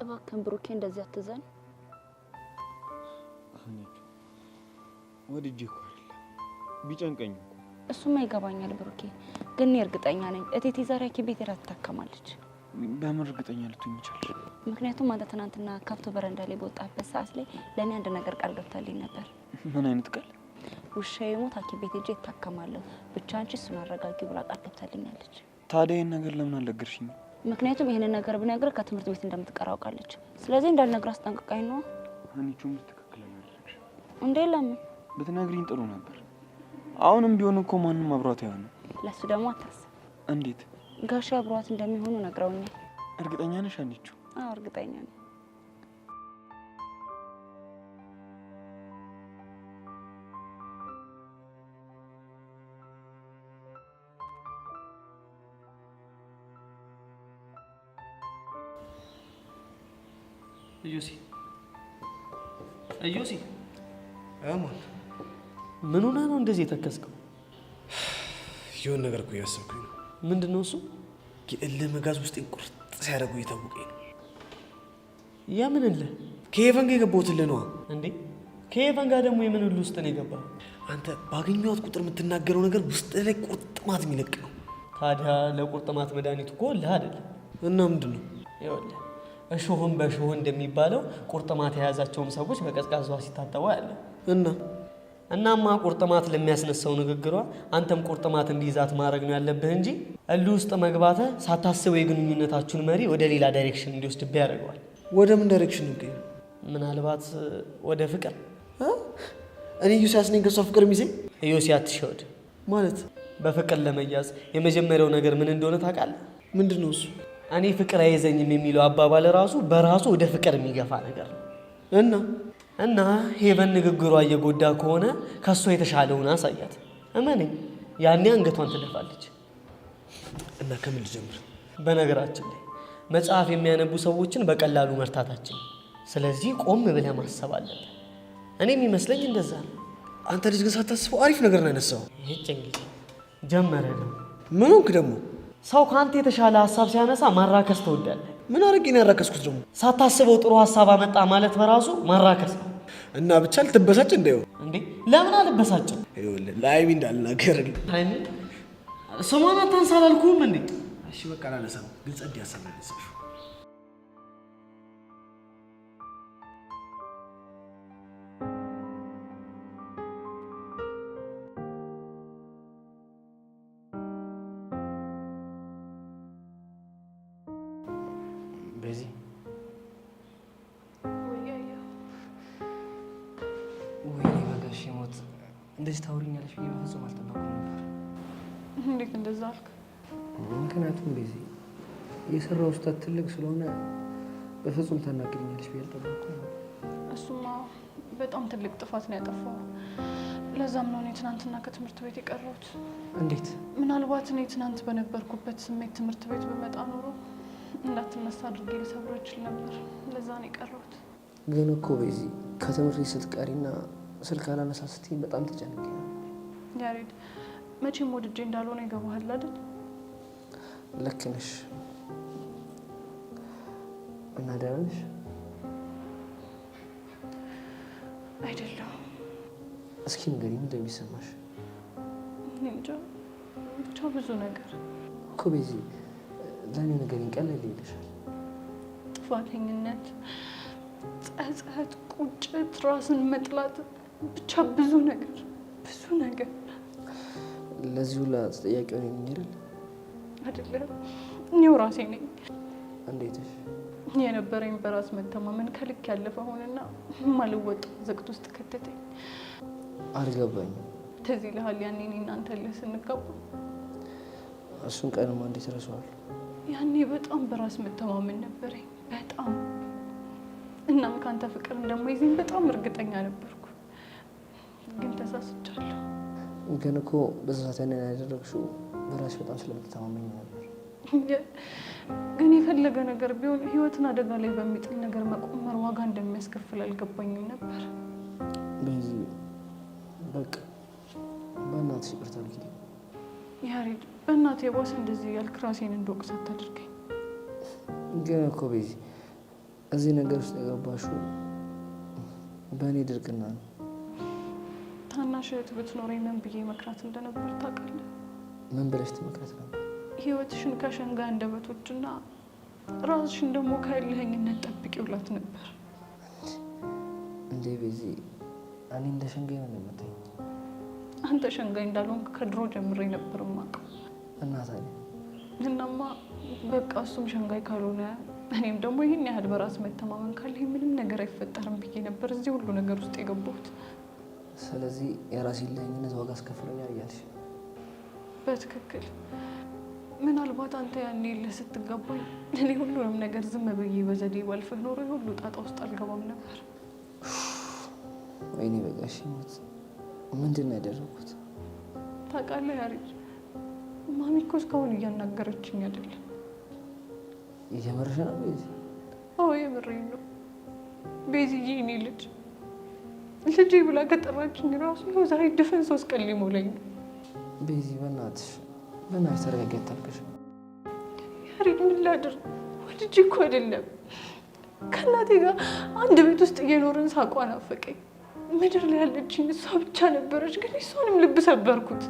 እባክህን ብሩኬ እንደዚህ አትዘን። አንቺ ወድጄ እኮ አይደለም ቢጨንቀኝ እኮ። እሱማ ይገባኛል ብሩኬ፣ ግን እርግጠኛ ነኝ እቴቴ ዛሬ ሐኪም ቤት ሄዳ ትታከማለች። በምን እርግጠኛ ልትሆኝ ይችላል? ምክንያቱም አንተ ትናንትና ከብቶ በረንዳ ላይ በወጣበት ሰዓት ላይ ለእኔ አንድ ነገር ቃል ገብታልኝ ነበር። ምን አይነት ቃል? ውሻዬ ሞት ሐኪም ቤት ሄጄ እታከማለሁ፣ ብቻ አንቺ እሱን አረጋጊ ብላ ቃል ገብታልኛለች። ታዲያ ይህን ነገር ለምን አልነገርሽኝም? ምክንያቱም ይሄንን ነገር ብነግርህ ከትምህርት ቤት እንደምትቀር አውቃለች። ስለዚህ እንዳልነግር አስጠንቅቃኝ ነው። አንቺም ትክክል አይደለሽ እንዴ? ለምን ብትነግሪኝ ጥሩ ነበር። አሁንም ቢሆን እኮ ማንም አብሯት አይሆንም። ለሱ ደግሞ አታስብ። እንዴት? ጋሻ አብሯት እንደሚሆኑ ነግረውኛል። እርግጠኛ ነሽ አንቺ? አዎ እርግጠኛ ነኝ። እዮሲ ምን ሆነህ ነው እንደዚህ የተከስከው? የሆነ ነገር እኮ እያሰብኩኝ ነው። ምንድን ነው እሱ? የእልህ መጋዝ ውስጤን ቁርጥ ሲያደርጉ እየታወቀኝ ነው። የምን እልህ? ከሄቨን ጋር የገባሁት እልህ ነዋ። እንዴ ከሄቨን ጋር ደግሞ የምን እልህ ውስጥ ነው የገባው? አንተ ባገኘኋት ቁጥር የምትናገረው ነገር ውስጥ ላይ ቁርጥማት የሚለቅ ነው። ታዲያ ለቁርጥማት መድኃኒቱ እኮ እልህ አይደለም። እና ምንድን ነው? ይኸውልህ እሾህም በእሾህ እንደሚባለው ቁርጥማት የያዛቸውም ሰዎች በቀዝቃዛ ውሃ ሲታጠቡ ያለ እናማ ቁርጥማት ለሚያስነሳው ንግግሯ አንተም ቁርጥማት እንዲይዛት ማድረግ ነው ያለብህ እንጂ እልህ ውስጥ መግባትህ ሳታስበው የግንኙነታችሁን መሪ ወደ ሌላ ዳይሬክሽን እንዲወስድብህ ያደርገዋል። ወደ ምን ዳይሬክሽን ነው? ምናልባት ወደ ፍቅር። እኔ ዩሲያስ ነኝ ከሷ ፍቅር የሚይዘኝ? ዩሲ አትሸወድ። ማለት በፍቅር ለመያዝ የመጀመሪያው ነገር ምን እንደሆነ ታውቃለህ? ምንድን ነው እሱ? እኔ ፍቅር አይዘኝም የሚለው አባባል ራሱ በራሱ ወደ ፍቅር የሚገፋ ነገር ነው። እና ሄቨን ንግግሯ እየጎዳ ከሆነ ከሷ የተሻለውን አሳያት። እመነኝ፣ ያኔ አንገቷን ትደፋለች። እና ከምን ልጀምር? በነገራችን ላይ መጽሐፍ የሚያነቡ ሰዎችን በቀላሉ መርታታችን። ስለዚህ ቆም ብለህ ማሰብ አለብህ። እኔ የሚመስለኝ እንደዛ ነው። አንተ ልጅ ግን ሳታስበው አሪፍ ነገር ነው ያነሳው። ይህች እንግዲህ ጀመረ ነው። ምን ሆንክ ደግሞ? ሰው ከአንተ የተሻለ ሀሳብ ሲያነሳ ማራከስ ትወዳለህ። ምን አድርጌ ነው ያራከስኩት ደግሞ? ሳታስበው ጥሩ ሀሳብ አመጣ ማለት በራሱ ማራከስ ነው። እና ብቻ ልትበሳጭ እንዳይሆን። እንዴ ለምን አልበሳጭም? ይኸውልህ ለሀይሚ እንዳልናገርልህ። ሀይሚ ስሟን አታንሳ አላልኩህም እንዴ? እሺ በቃ አላነሳም፣ ግን ጸድ ያሰማል። በዚህ ወይኔ በጋሽ ሞት እንደዚህ ታውሪኛለሽ ብዬ በፍጹም አልጠበኩም ነበር። እንዴት እንደዛ አልክ? ምክንያቱም በዚህ የሰራው ስህተት ትልቅ ስለሆነ በፍጹም ታናግሪኛለሽ ብዬ አልጠበኩም ነበር። እሱማ በጣም ትልቅ ጥፋት ነው ያጠፋው። ለዛም ነው እኔ ትናንትና ከትምህርት ቤት የቀረሁት። እንዴት? ምናልባት እኔ ትናንት በነበርኩበት ስሜት ትምህርት ቤት በመጣ ኖሮ እንዳትነሳ አድርጌ ልሰብሮ ይችል ነበር። ለዛ ነው የቀረሁት። ግን እኮ በዚህ ከትምህርት ቤት ስትቀሪና ስልክ አላነሳ ስትይኝ በጣም ተጨንቄ ነው። ያሬድ መቼም ወድጄ እንዳልሆነ ይገባሃል አይደል? ልክ ነሽ። እና ደህና ነሽ? አይደለሁም። እስኪ ንገሪኝ፣ ምንድን ነው የሚሰማሽ? እንጃ ብቻ ብዙ ነገር እኮ በዚህ ለእኔ ንገሪኝ፣ ቀለል ይልሻል። ጥፋተኝነት፣ ጸጸት፣ ቁጭት፣ ራስን መጥላት፣ ብቻ ብዙ ነገር ብዙ ነገር። ለዚህ ሁላ ተጠያቂ ሆነ የሚሄድል አይደለም፣ እኔው ራሴ ነኝ። እንዴትሽ? የነበረኝ በራስ መተማመን ከልክ ያለፈ ሆነና ማልወጣ ዘግት ውስጥ ከተተኝ። አልገባኝም። ትዝ ይልሃል ያኔ እኔ እናንተ ልህ ስንጋባ? እሱን ቀንማ እንዴት ረሳዋለሁ? ያኔ በጣም በራስ መተማመን ነበረኝ፣ በጣም። እናም ካንተ ፍቅር እንደማይዘኝ በጣም እርግጠኛ ነበርኩ። ግን ተሳስቻለሁ። ግን እኮ በዛ ሰዓት ያንን ያደረግሽው በራስሽ በጣም ስለምትተማመኝ ነበር። ግን የፈለገ ነገር ቢሆን ህይወትን አደጋ ላይ በሚጥል ነገር መቆመር ዋጋ እንደሚያስከፍል አልገባኝም ነበር። በዚህ በቃ በእናትሽ ይቅርታ አድርጊልኝ። ያሬድ በእናቴ የባሰ እንደዚህ ያልክ ራሴን እንደወቅስ አታድርገኝ። ግን እኮ በዚህ እዚህ ነገር ውስጥ የገባሽው በእኔ ድርቅና ነው። ታናሽ እህት ብትኖረኝ ምን ብዬ መክራት እንደነበር ታውቃለህ? ምን ብለሽ ትመክራት ነበር? ህይወትሽን ከሸንጋይ አንደበቶችና ራስሽን ደግሞ ከእልህኝነት ጠብቂው እላት ነበር። እንዴ ቤዚ፣ እኔ እንደ ሸንጋይ ነው የምትይኝ? አንተ ሸንጋይ እንዳልሆንክ ከድሮ ጀምሬ ነበር የማውቀው። እና ታዲያ? እናማ በቃ እሱም ሸንጋይ ካልሆነ እኔም ደግሞ ይህን ያህል በራስ መተማመን ካለኝ ምንም ነገር አይፈጠርም ብዬ ነበር እዚህ ሁሉ ነገር ውስጥ የገባሁት። ስለዚህ የራሴን ለኝነት ዋጋ አስከፍሎኛል እያልሽ? በትክክል። ምናልባት አንተ ያኔ የለህ ስትገባኝ እኔ ሁሉንም ነገር ዝም ብዬ በዘዴ ባልፍህ ኖሮ የሁሉ ጣጣ ውስጥ አልገባም ነበር። ወይኔ በጋሽ ሞት፣ ምንድን ነው ያደረኩት? ታውቃለህ ያሬድ፣ ማሚ እኮ እስካሁን እያናገረችኝ አይደለም። እየመረሽ ነው ቤዚ? አዎ የምሬን ነው ቤዚዬ። እኔ ልጄ ብላ ከጠራችኝ ራሱ ይኸው ዛሬ ድፍን 3 ቀን ሊሞላኝ ነው። ቤዚ በእናትሽ ተረጋጊ፣ አታልቅሽ። ያሬድ ምን ላድርግ? ወልጄ እኮ አይደለም ከእናቴ ጋር አንድ ቤት ውስጥ እየኖርን ሳቋ ናፈቀኝ። ምድር ላይ ያለችኝ እሷ ብቻ ነበረች፣ ግን እሷንም ልብ ሰበርኩት።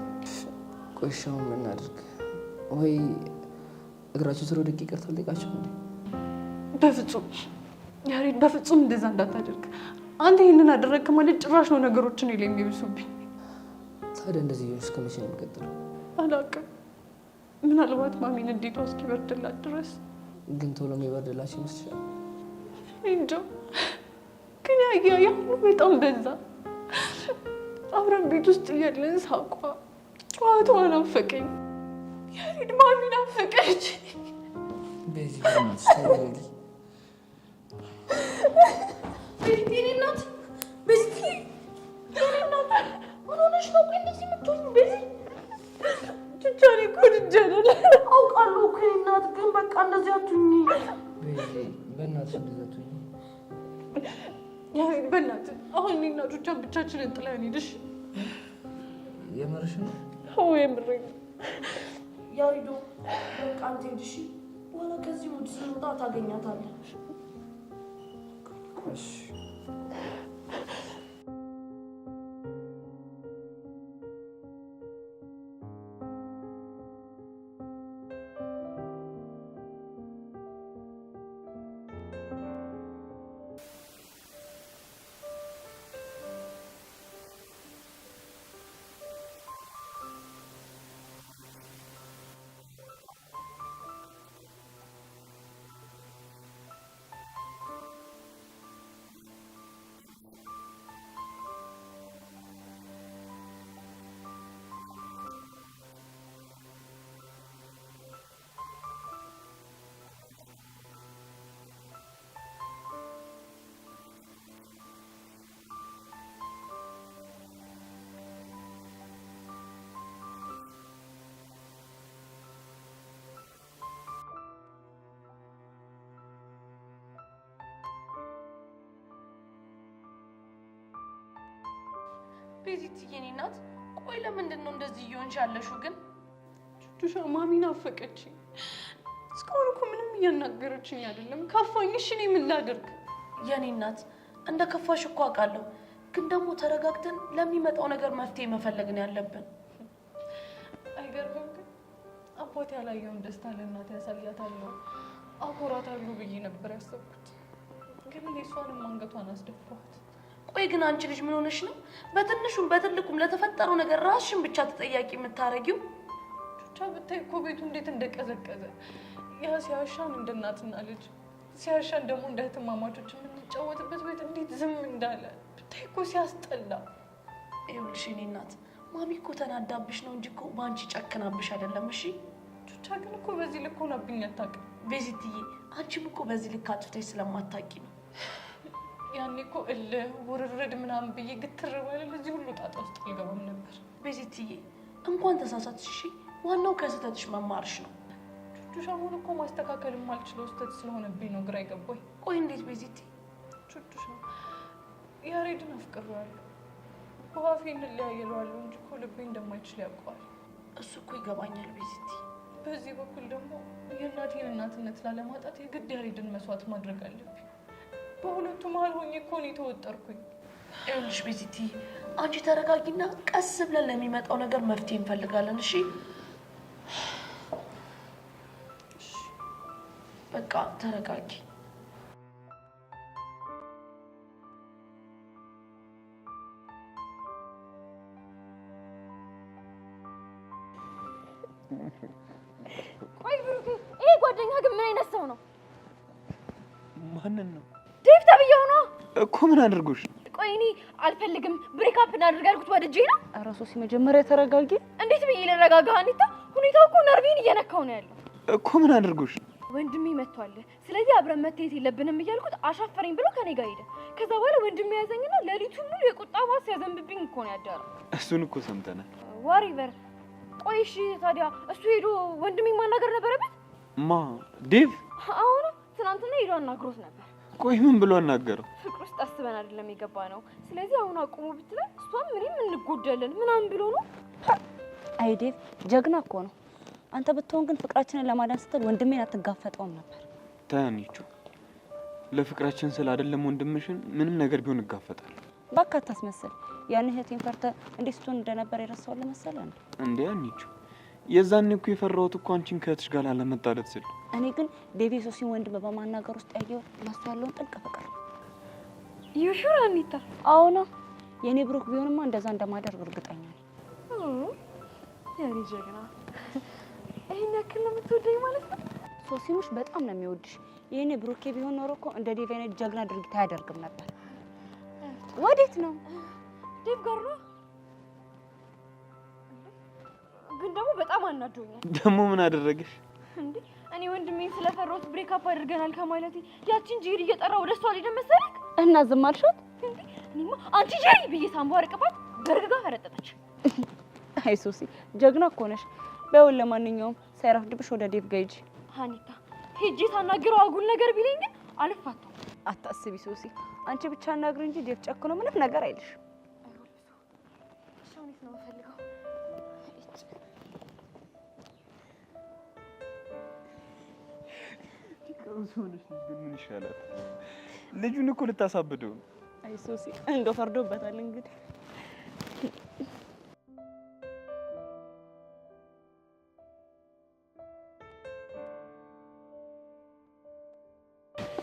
ቆሻውን ምን እናድርግ? ወይ እግራችሁ ስር ወድቄ ይቅርታ ልጠይቃችሁ እንዴ? በፍጹም ያሬድ፣ በፍጹም እንደዛ እንዳታደርግ። አንተ ይህንን አደረግክ ማለት ጭራሽ ነው ነገሮችን ይለ የሚብሱብኝ። ታዲያ እንደዚህ እስከ መቼ ነው የሚቀጥለው? አላውቅም። ምናልባት ማሚን እንዴቷ እስኪበርድላት ድረስ። ግን ቶሎ የሚበርድላችሁ ይመስልሻል? እንጃ፣ ግን ያ ሁሉ በጣም በዛ። አብረን ቤት ውስጥ እያለን ሳቋ፣ ጨዋታዋ ናፈቀኝ። ያሬድ ማሚ ናፈቀች። በዚህ በእናትሽ ተረጋጊ። ቤቲ እናት፣ ቤቲ እናት፣ ምን ሆነሽ ነው? ቆይ እንደዚህ የምትሆኝ ቤቲ? ቹቻኔ እኮ ድጃለሁ። አውቃለሁ እኮ እናት፣ ግን በቃ እንደዚህ አትሁኚ። ቤቲ በእናትሽ እንደዚህ አትሁኚ። ያሬድ በእናትህ አሁን እኔና ቹቻን ብቻችንን ጥለን ሄድሽ? የምርሽ ነው? አዎ የምሬን ነው። ያሬዶ በቃ አንተ ሂድ እሺ። በኋላ ከዚህ ሙድ ስንወጣ ታገኛታለህ። እሺ ቤዚትዬ እናት፣ ቆይ ለምንድን ነው እንደዚህ እየሆንሽ ያለሽው? ግን ቹቻ ማሚ ናፈቀችኝ። እስካሁን እኮ ምንም እያናገረችኝ አይደለም። ከፋኝ። እሺ እኔ ምን ላድርግ? የኔ እናት እንደ ከፋሽ እኮ አውቃለሁ፣ ግን ደግሞ ተረጋግተን ለሚመጣው ነገር መፍትሄ መፈለግ ነው ያለብን። አይገርምም? ግን አባቴ ያላየውን ደስታ ለእናቴ ያሳያታለሁ፣ አኮራታለሁ ብዬ ነበር ያሰብኩት። ግን እኔ እሷንም አንገቷን አስደፋኋት። ቆይ ግን አንቺ ልጅ ምን ሆነሽ ነው በትንሹም በትልቁም ለተፈጠረው ነገር ራስሽን ብቻ ተጠያቂ የምታረጊው? ቹቻ ብታይ እኮ ቤቱ እንዴት እንደቀዘቀዘ፣ ያ ሲያሻን እንደ እናትና ልጅ ሲያሻን ደግሞ እንደ እህትማማቾች የምንጫወትበት ቤት እንዴት ዝም እንዳለ ብታይ እኮ ሲያስጠላ። ይኸውልሽ የእኔ እናት፣ ማሚ እኮ ተናዳብሽ ነው እንጂ እኮ በአንቺ ጨክናብሽ አይደለም። እሺ ቹቻ ግን እኮ በዚህ ልክ ሆናብኝ አታውቅም። ቤዚትዬ፣ አንቺም እኮ በዚህ ልክ አጥፍተሽ ስለማታውቂ ነው። ያኔ እኮ እልህ ውርርድ ምናምን ብዬ ግትር ባለ እዚህ ሁሉ ጣጣ ውስጥ አልገባም ነበር። ቤዚትዬ፣ እንኳን ተሳሳትሽ፣ እሺ ዋናው ከስህተትሽ መማርሽ ነው። ቹቹ አሁን እኮ ማስተካከል የማልችለው ስህተት ስለሆነብኝ ነው ግራ የገባኝ። ቆይ እንዴት ቤዚቲ? ቹቹ ያሬድን አፍቅሬዋለሁ። በአፌ እንለያየለዋለሁ እንጂ እኮ ልቤ እንደማይችል ያውቀዋል። እሱ እኮ ይገባኛል ቤዚቲ። በዚህ በኩል ደግሞ የእናቴን እናትነት ላለማጣት የግድ ያሬድን መስዋዕት ማድረግ አለብኝ። በሁለቱ መሀል ሆኜ እኮ ነው የተወጠርኩኝ። ይኸውልሽ ቤዚቲ፣ አንቺ ተረጋጊና ቀስ ብለን ለሚመጣው ነገር መፍትሄ እንፈልጋለን። እሺ በቃ ተረጋጊ። ቆይ ብሩክ፣ ይሄ ጓደኛ ግን ምን አይነት ሰው ነው? ማንን ነው? ዴቭ ተብዬው ነው እኮ። ምን አድርጎሽ? ቆይ እኔ አልፈልግም ብሬክአፕ እናድርግ ያልኩት ወድጄ ነው። ኧረ ሶሲ መጀመሪያ ተረጋጊ። እንዴት ብዬ ልረጋጋ አኒታ? ሁኔታው እኮ ነርቬን እየነካው ነው ያለው። እኮ ምን አድርጎሽ? ወንድሜ መጥቷል፣ ስለዚህ አብረን መታየት የለብንም እያልኩት አሻፈረኝ ብሎ ከኔ ጋር ሄደ። ከዛ በኋላ ወንድሜ ያዘኝና ሌሊቱን ሙሉ የቁጣ ባስ ያዘንብብኝ እኮ ነው ያደረው። እሱን እኮ ሰምተናል። ዋሪቨር። ቆይ እሺ ታዲያ እሱ ሄዶ ወንድሜ ማናገር ነበረበት? ማ ዴቭ? አሁን ትናንትና ሄዶ አናግሮት ነበር። ቆይ ምን ብሎ አናገረው? ፍቅር ውስጥ አስበን አይደለም የገባ ነው። ስለዚህ አሁን አቁሙ ብትለን እሷም ምንም እንጎዳለን ምናምን ብሎ ነው። አይ ዴቭ ጀግና እኮ ነው። አንተ ብትሆን ግን ፍቅራችንን ለማዳን ስትል ወንድሜን አትጋፈጠውም ነበር። ታያኒቹ ለፍቅራችን ስለ አይደለም ወንድምሽን ምንም ነገር ቢሆን እጋፈጣለሁ። እባክህ አታስመስል። ያን እህቴን ፈርተህ እንዴት ስትሆን እንደነበር የረሳው ለመሰለህ እንዴ? አኒቹ የዛኔ እኮ የፈራሁት እኮ አንቺን ከእህትሽ ጋር ላለመጣለት ስል። እኔ ግን ዴቪ ሶሲን ወንድም በማናገር ውስጥ ያየው ለሱ ያለውን ጥልቅ ፍቅር። ዩሹር አኒታ? አዎ ነው። የኔ ብሩክ ቢሆንማ እንደዛ እንደማደርግ እርግጠኛ ነኝ። ያኔ ጀግና። ይሄን ያክል ነው የምትወደኝ ማለት ነው? ሶሲሙሽ በጣም ነው የሚወድሽ። የኔ ብሩኬ ቢሆን ኖሮ እኮ እንደ ዴቭ አይነት ጀግና ድርጊት አያደርግም ነበር። ወዴት ነው? ዴቭ ጋር ነው። ግን ደግሞ በጣም አናዶኛል። ደግሞ ምን አደረገሽ እንዴ? እኔ ወንድሜን ስለፈራሁት ብሬክአፕ አድርገናል ከማለቴ ያቺን ጄሪ እየጠራ ወደ እሷ ሊደም መሰለክ እና ዝም አልሻት እንዴ? እኔማ አንቺ ጄሪ ብዬ ሳምባ አርቀባት በርግጋ አረጠጠች። አይ ሶሲ ጀግና እኮ ነሽ። በውል ለማንኛውም ሳይረፍድብሽ ወደ ዴቭ ጋር ሂጂ። ሀኒታ ሄጄ ሳናግረው አጉል ነገር ቢለኝ ግን አልፋታም። አታስቢ ሶሲ፣ አንቺ ብቻ አናግሪ እንጂ ዴቭ ጨክኖ ምንም ነገር አይልሽ። ሻውኒት ነው ፈልገው ሆነሽ ግን ምን ይሻላል? ልጁን እኮ ልታሳብደው ነው። አይ ሶሲ እንደው ፈርዶበታል እንግዲህ።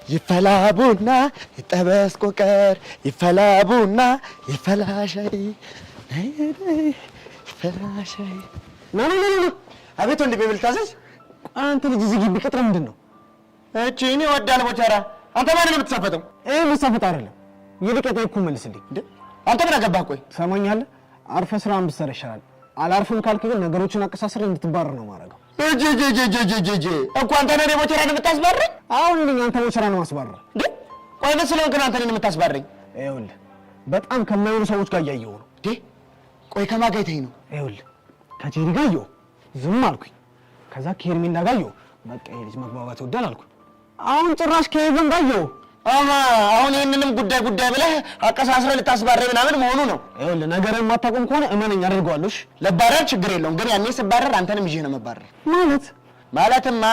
ይፈላ ቡና ይጠበስ ቆቀር፣ ይፈላ ቡና ይፈላ ሻይ፣ ይፈላ ሻይ። ና ና ና። አቤት ወንድሜ ብል ታዘዝ። አንተ ልጅ እዚህ ግቢ ቅጥር ምንድን ነው? እቺ እኔ ወዳል ቦቻራ። አንተ ማን ነው የምትሳፈጠው? መሳፈጥ አይደለም። ይልቅ የጠየኩህ መልስልኝ። አንተ ምን አገባህ? ቆይ ትሰማኛለህ? አርፈህ ስራህን ብትሰራ ይሻላል። አላርፍም ካልክ ግን ነገሮችን አቀሳስረህ እንድትባረር ነው የማደርገው። እኮ አንተ ነህ ቦቻራን የምታስባረኝ? አሁን እኔ አንተ ቦቻራን ነው የማስባረር። ቆይ ምን ስለሆንክ ነው አንተ ነህ የምታስባረኝ? ይኸውልህ በጣም ከማይሆኑ ሰዎች ጋር እያየሁ ነው። ቆይ ከማን ጋር የተኝ ነው? ይኸውልህ ከጄሪ ጋር እየሁ ዝም አልኩኝ። ከዛ ከሄርሜላ ጋር እየሁ በቃ ይሄ ልጅ መግባባት ይወዳል አልኩ። አሁን ጭራሽ ከሄቨን ጋር እየሁ። አሁን ይህንንም ጉዳይ ብለህ አቀሳስረህ ልታስባረኝ ምናምን መሆኑ ነው። ይኸውልህ ነገርን የማታቆም ከሆነ እመነኝ አደርገዋለሁ። እሺ ልባረር ችግር የለውም፣ ግን ያኔ ስባረር አንተንም ይዤ ነው መባረር። ማለትማ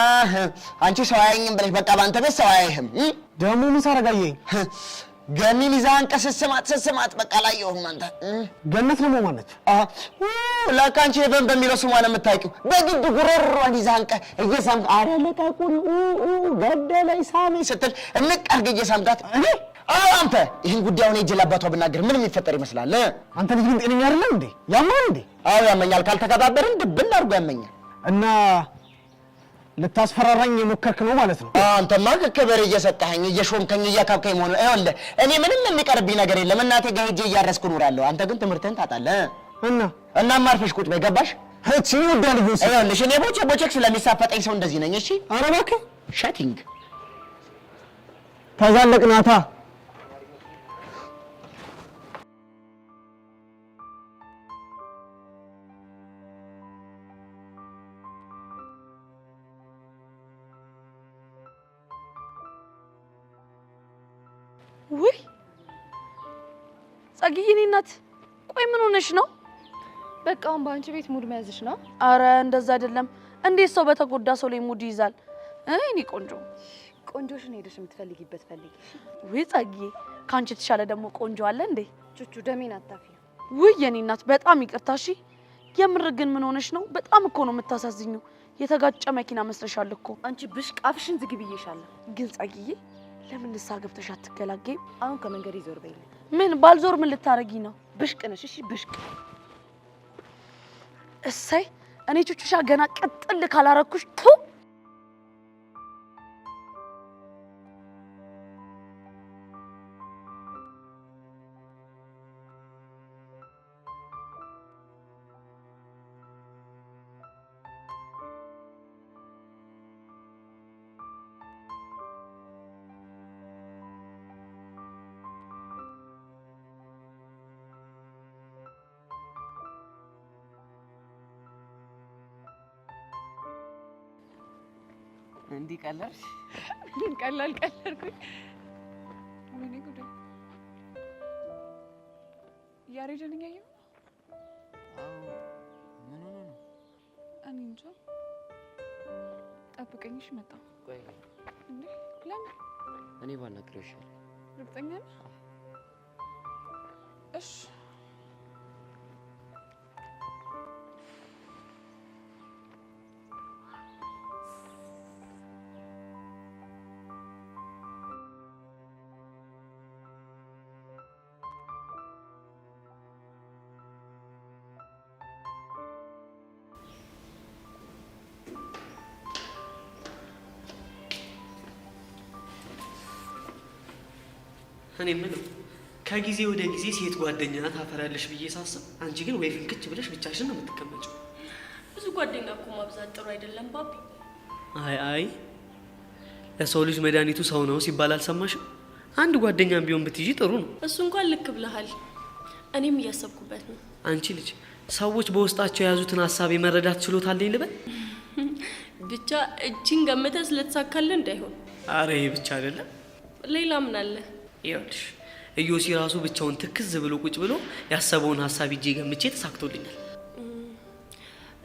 አንቺ ሰው አያየኝም ብለሽ በቃ በአንተ ቤት ሰው አያይህም። ደግሞ ምን ሳረጋየኝ? ገኒን ይዘህ አንቀህ ስትስማት በቃ አላየሁህም አንተ። ገነት ደግሞ ማነች? ለካ አንቺ ሄቨን በሚለው ስሟ ነው የምታውቂው። በግድ ጉሮሮዋን ይዘህ አንቀህ እየሳምክ ኧረ ልቀቁኝ ገደለኝ ሳመኝ ስትል እንቅ አድርገህ እየሳምካት። አንተ ይህን ጉዳይ አሁን ሂጅ ለአባቷ ብናገር ምን የሚፈጠር ይመስላል? አንተ ልጅ ግን ጤነኛ አይደለም እንዴ? ያማል እንዴ? አዎ ያመኛል። ካልተከባበርን ድብን አድርጎ ያመኛል። እና ልታስፈራራኝ የሞከርክ ነው ማለት ነው? አንተማ ክብር እየሰጠኸኝ እየሾምከኝ እያካብከኝ መሆኑ። ይኸውልህ እኔ ምንም የሚቀርብኝ ነገር የለም። እናቴ ጋር ሄጄ እያረስኩ እኖራለሁ። አንተ ግን ትምህርትህን ታጣለህ። እናማ አርፈሽ ቁጭ በይ። ገባሽ? እቺ ወዳ ልጅ ይኸውልሽ እኔ ቦቼክ ስለሚሳፈጠኝ ሰው እንደዚህ ነኝ። እሺ ኧረ እባክህ ሻቲንግ ተዛለቅናታ። ውይ ጸግዬ፣ እኔ እናት ቆይ ምን ሆነሽ ነው? በቃ አሁን በአንቺ ቤት ሙድ መያዝሽ ነው? አረ እንደዛ አይደለም። እንዴት ሰው በተጎዳ ሰው ላይ ሙድ ይይዛል? እኔ ቆንጆ ቆንጆሽን ሄደሽ የምትፈልጊበት ፈልጊ። ውይ ጸግዬ፣ ካንቺ የተሻለ ደግሞ ቆንጆ አለ እንዴ? ቹቹ ደሜን አታፊ። ውይ የኔ እናት በጣም ይቅርታ እሺ። የምር ግን ምን ሆነሽ ነው? በጣም እኮ ነው የምታሳዝኙ። የተጋጨ መኪና መስለሻል እኮ አንቺ ብሽቅ። አፍሽን ዝግ ብዬሻለሁ። ግን ጸግዬ ለምን ንስሓ ገብተሽ አትገላገይም? አሁን ከመንገድ ይዞር በይልኝ። ምን ባልዞር ምን ልታረጊ ነው? ብሽቅ ነሽ። እሺ ብሽቅ። እሰይ እኔ ቹቹሻ ገና ቀጥል ካላረኩሽ ቱ እንዲህ ቀለልሽ? ቀላል ቀለልኩኝ። ወይኔ ጉዴ! ያሬድን እያየሁ ነው። አዎ ምን ሆነ ነው? እኔ እንጃ። ጠብቀኝ እሺ። መጣሁ። ቆይ እንዴ ለምን? እኔ ባልነግረው ይሻላል። እርግጠኛ ነህ? እሺ እኔ የምለው ከጊዜ ወደ ጊዜ ሴት ጓደኛ ታፈራለሽ ብዬ ሳስብ፣ አንቺ ግን ወይ ፍንክች ብለሽ ብቻሽን ነው የምትቀመጪው። ብዙ ጓደኛ እኮ ማብዛት ጥሩ አይደለም ባቢ። አይ ለሰው ልጅ መድኃኒቱ ሰው ነው ሲባል አልሰማሽም? አንድ ጓደኛም ቢሆን ብትይዢ ጥሩ ነው። እሱ እንኳን ልክ ብለሃል። እኔም እያሰብኩበት ነው። አንቺ ልጅ ሰዎች በውስጣቸው የያዙትን ሀሳብ የመረዳት ችሎታ አለኝ ልበል? ብቻ እጅን ገምተህ ስለተሳካልህ እንዳይሆን። አረ ይሄ ብቻ አይደለም። ሌላ ምን አለ? ይኸውልሽ ኢዮሲ ራሱ ብቻውን ትክዝ ብሎ ቁጭ ብሎ ያሰበውን ሀሳብ እጄ ገምቼ ተሳክቶልኛል።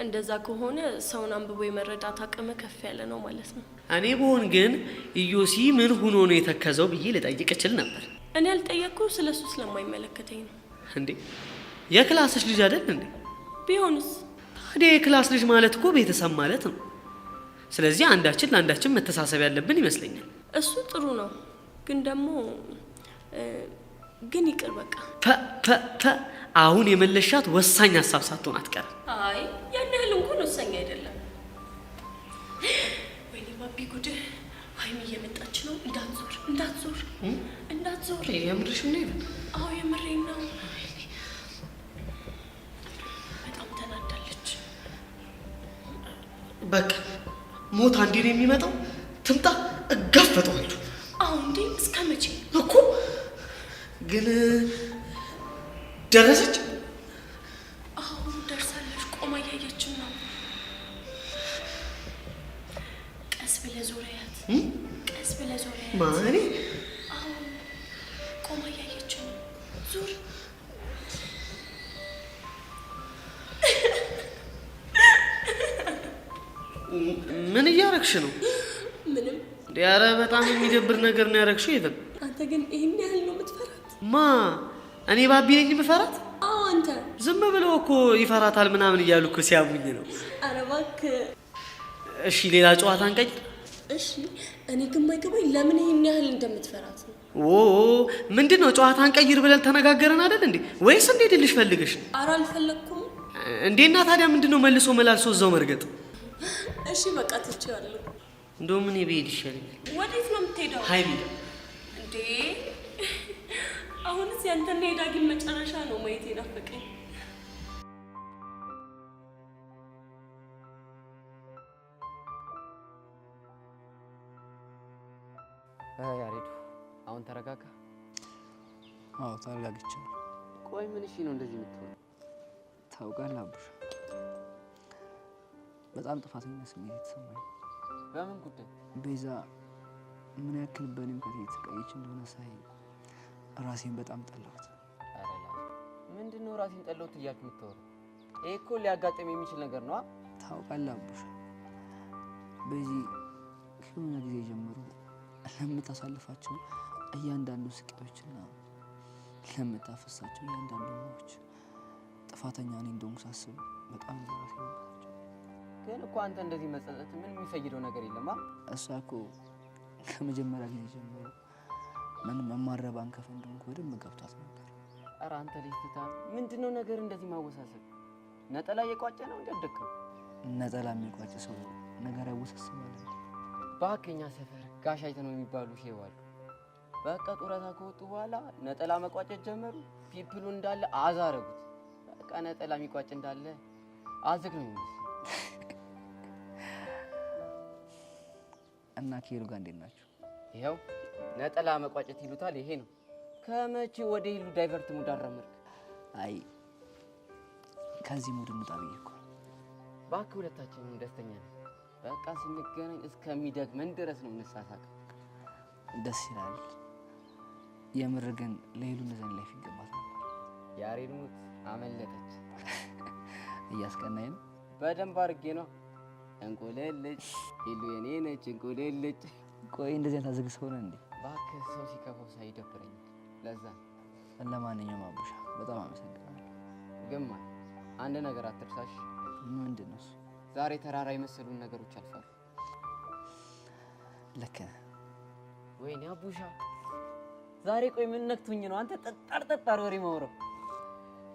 እንደዛ ከሆነ ሰውን አንብቦ የመረዳት አቅም ከፍ ያለ ነው ማለት ነው። እኔ ብሆን ግን ኢዮሲ ምን ሆኖ ነው የተከዘው ብዬ ልጠይቅ እችል ነበር። እኔ ያልጠየቅኩ ስለሱ ስለማይመለከተኝ ነው። እንዴ የክላስሽ ልጅ አይደል እንዴ? ቢሆንስ? ታዲያ የክላስ ልጅ ማለት እኮ ቤተሰብ ማለት ነው። ስለዚህ አንዳችን ለአንዳችን መተሳሰብ ያለብን ይመስለኛል። እሱ ጥሩ ነው፣ ግን ደግሞ ግን ይቅር በቃ። አሁን የመለሻት ወሳኝ ሀሳብ ሳትሆን አትቀርም። አይ ያን ያህል እንኳን ወሳኝ አይደለም። ወይኔ ባቢ ጉድ! ሀይሚ እየመጣች ነው። እንዳትዞር እንዳትዞር እንዳትዞር። የምርሽ ነው? አዎ የምሬን ነው። በጣም ተናዳለች። በቃ ሞት አንዴ ነው የሚመጣው። ትምጣ፣ እጋፈጠዋለሁ። አሁን እንዴ እስከ መቼ እኮ ግን ደረሰች? አሁን ደርሳለች። ቆማ እያየችን ነው። ቀስ ብለህ ዞሪያት፣ ቀስ ብለህ ዞሪያት። ማኔ አሁን ቆማ እያየችን ነው። ዙር። ምን እያረግሽ ነው? ምንም። ኧረ በጣም የሚደብር ነገር ነው ያረግሽው። የትም አንተ ግን ይሄን ያህል ነው የምትፈራት? ማ እኔ ባቢ ነኝ የምፈራት? አዎ አንተ። ዝም ብለው እኮ ይፈራታል ምናምን እያሉ እኮ ሲያሙኝ ነው። ኧረ እባክህ። እሺ ሌላ ጨዋታ እንቀጭ። እሺ እኔ ግን የማይገባኝ ለምን ይሄን ያህል እንደምትፈራት ነው። ምንድን ነው ጨዋታ እንቀይር ብለን ተነጋገረን አይደል እንዴ? ወይስ እንዴድልሽ ፈልገሽ? ኧረ አልፈለግኩም። እንዴና ታዲያ ምንድን ነው መልሶ መላልሶ እዛው መርገጥ? እሺ በቃ ትቼዋለሁ። እንደውም እኔ ብሄድ ይሻለኛል። ወዴት ነው የምትሄደው? ሀይሚ እንዴ አሁንስ ያንተና የዳጊም መጨረሻ ነው ማየት የናፈቀኝ። ያሬዱ አሁን ተረጋጋ። አዎ ተረጋግቻለሁ። ቆይ ምን እሺ ነው እንደዚህ የምትሆነው? ታውቃለህ አቡሽ፣ በጣም ጥፋተኝነት ስሜት የተሰማኝ። በምን ጉዳይ? ቤዛ ምን ያክል በእኔ ምክንያት እየተሰቃየች እንደሆነ ሳይ ራሴን በጣም ጠላሁት። አረላ ምንድን ነው ራሴን ጠላሁት እያልክ የምታወራው? ይሄ እኮ ሊያጋጥም የሚችል ነገር ነው። ታውቃለህ አቡሽ፣ በዚህ ከሆነ ጊዜ ጀምሮ ለምታሳልፋቸው እያንዳንዱ ስቃዮችና ለምታፈሳቸው እያንዳንዱ እንባዎች ጥፋተኛ እኔ እንደሆንኩ ሳስብ በጣም ራሴ ነው። ግን እኮ አንተ እንደዚህ መጸጸት ምን የሚፈይደው ነገር የለም። እሷ እኮ ከመጀመሪያ ጊዜ ጀምሮ ምንም የማረባ አንከፍ እንደሆንኩ በደንብ ገብቷት ነበር። ኧረ አንተ ልጅ ትታ ምንድነው ነገር እንደዚህ ማወሳሰብ? ነጠላ እየቋጨ ነው እንደደከው። ነጠላ የሚቋጭ ሰው ነገር ያወሳስባል። በአከኛ ሰፈር ጋሽ አይተነው የሚባሉ ሼው አሉ። በቃ ጡረታ ከወጡ በኋላ ነጠላ መቋጨት ጀመሩ። ፒፕሉ እንዳለ አዛረጉት። በቃ ነጠላ የሚቋጭ እንዳለ አዝግ ነው የሚመስለው። እና ከሄሉ ጋር እንዴት ናችሁ? ይኸው ነጠላ መቋጨት ይሉታል። ይሄ ነው። ከመቼ ወደ ሄሉ ዳይቨርት ሙድ አረመርክ? አይ ከዚህ ሙድ እንውጣ ብዬ እኮ። እባክህ ሁለታችንም ደስተኛ ነን። በቃ ስንገናኝ እስከሚደግመን ድረስ ነው እንሳሳቅ። ደስ ይላል። የምር ግን ለሄሉ እንደዚህ ላይፍ ይገባት ነበር። ያሬድ ሙት አመለጠች። እያስቀናኝ ነው። በደንብ አድርጌ ነው። እንቁልልጭ ሄሉ የኔ ነች እንቁልልጭ። ቆይ እንደዚህ ታዝግ ሰው ነህ እንዴ? እባክህ ሰው ሲከፋው ሳይደብረኝ ለዛ። ለማንኛውም አቡሻ በጣም አመሰግናለሁ። ግማ አንድ ነገር አትርሳሽ። ምንድን ነው እሱ? ዛሬ ተራራ የመሰሉን ነገሮች አልፋሉ። ልክ ነህ። ወይኔ አቡሻ ዛሬ ቆይ ምን ነክቶኝ ነው አንተ ጠጣር ወሬ ማውረው?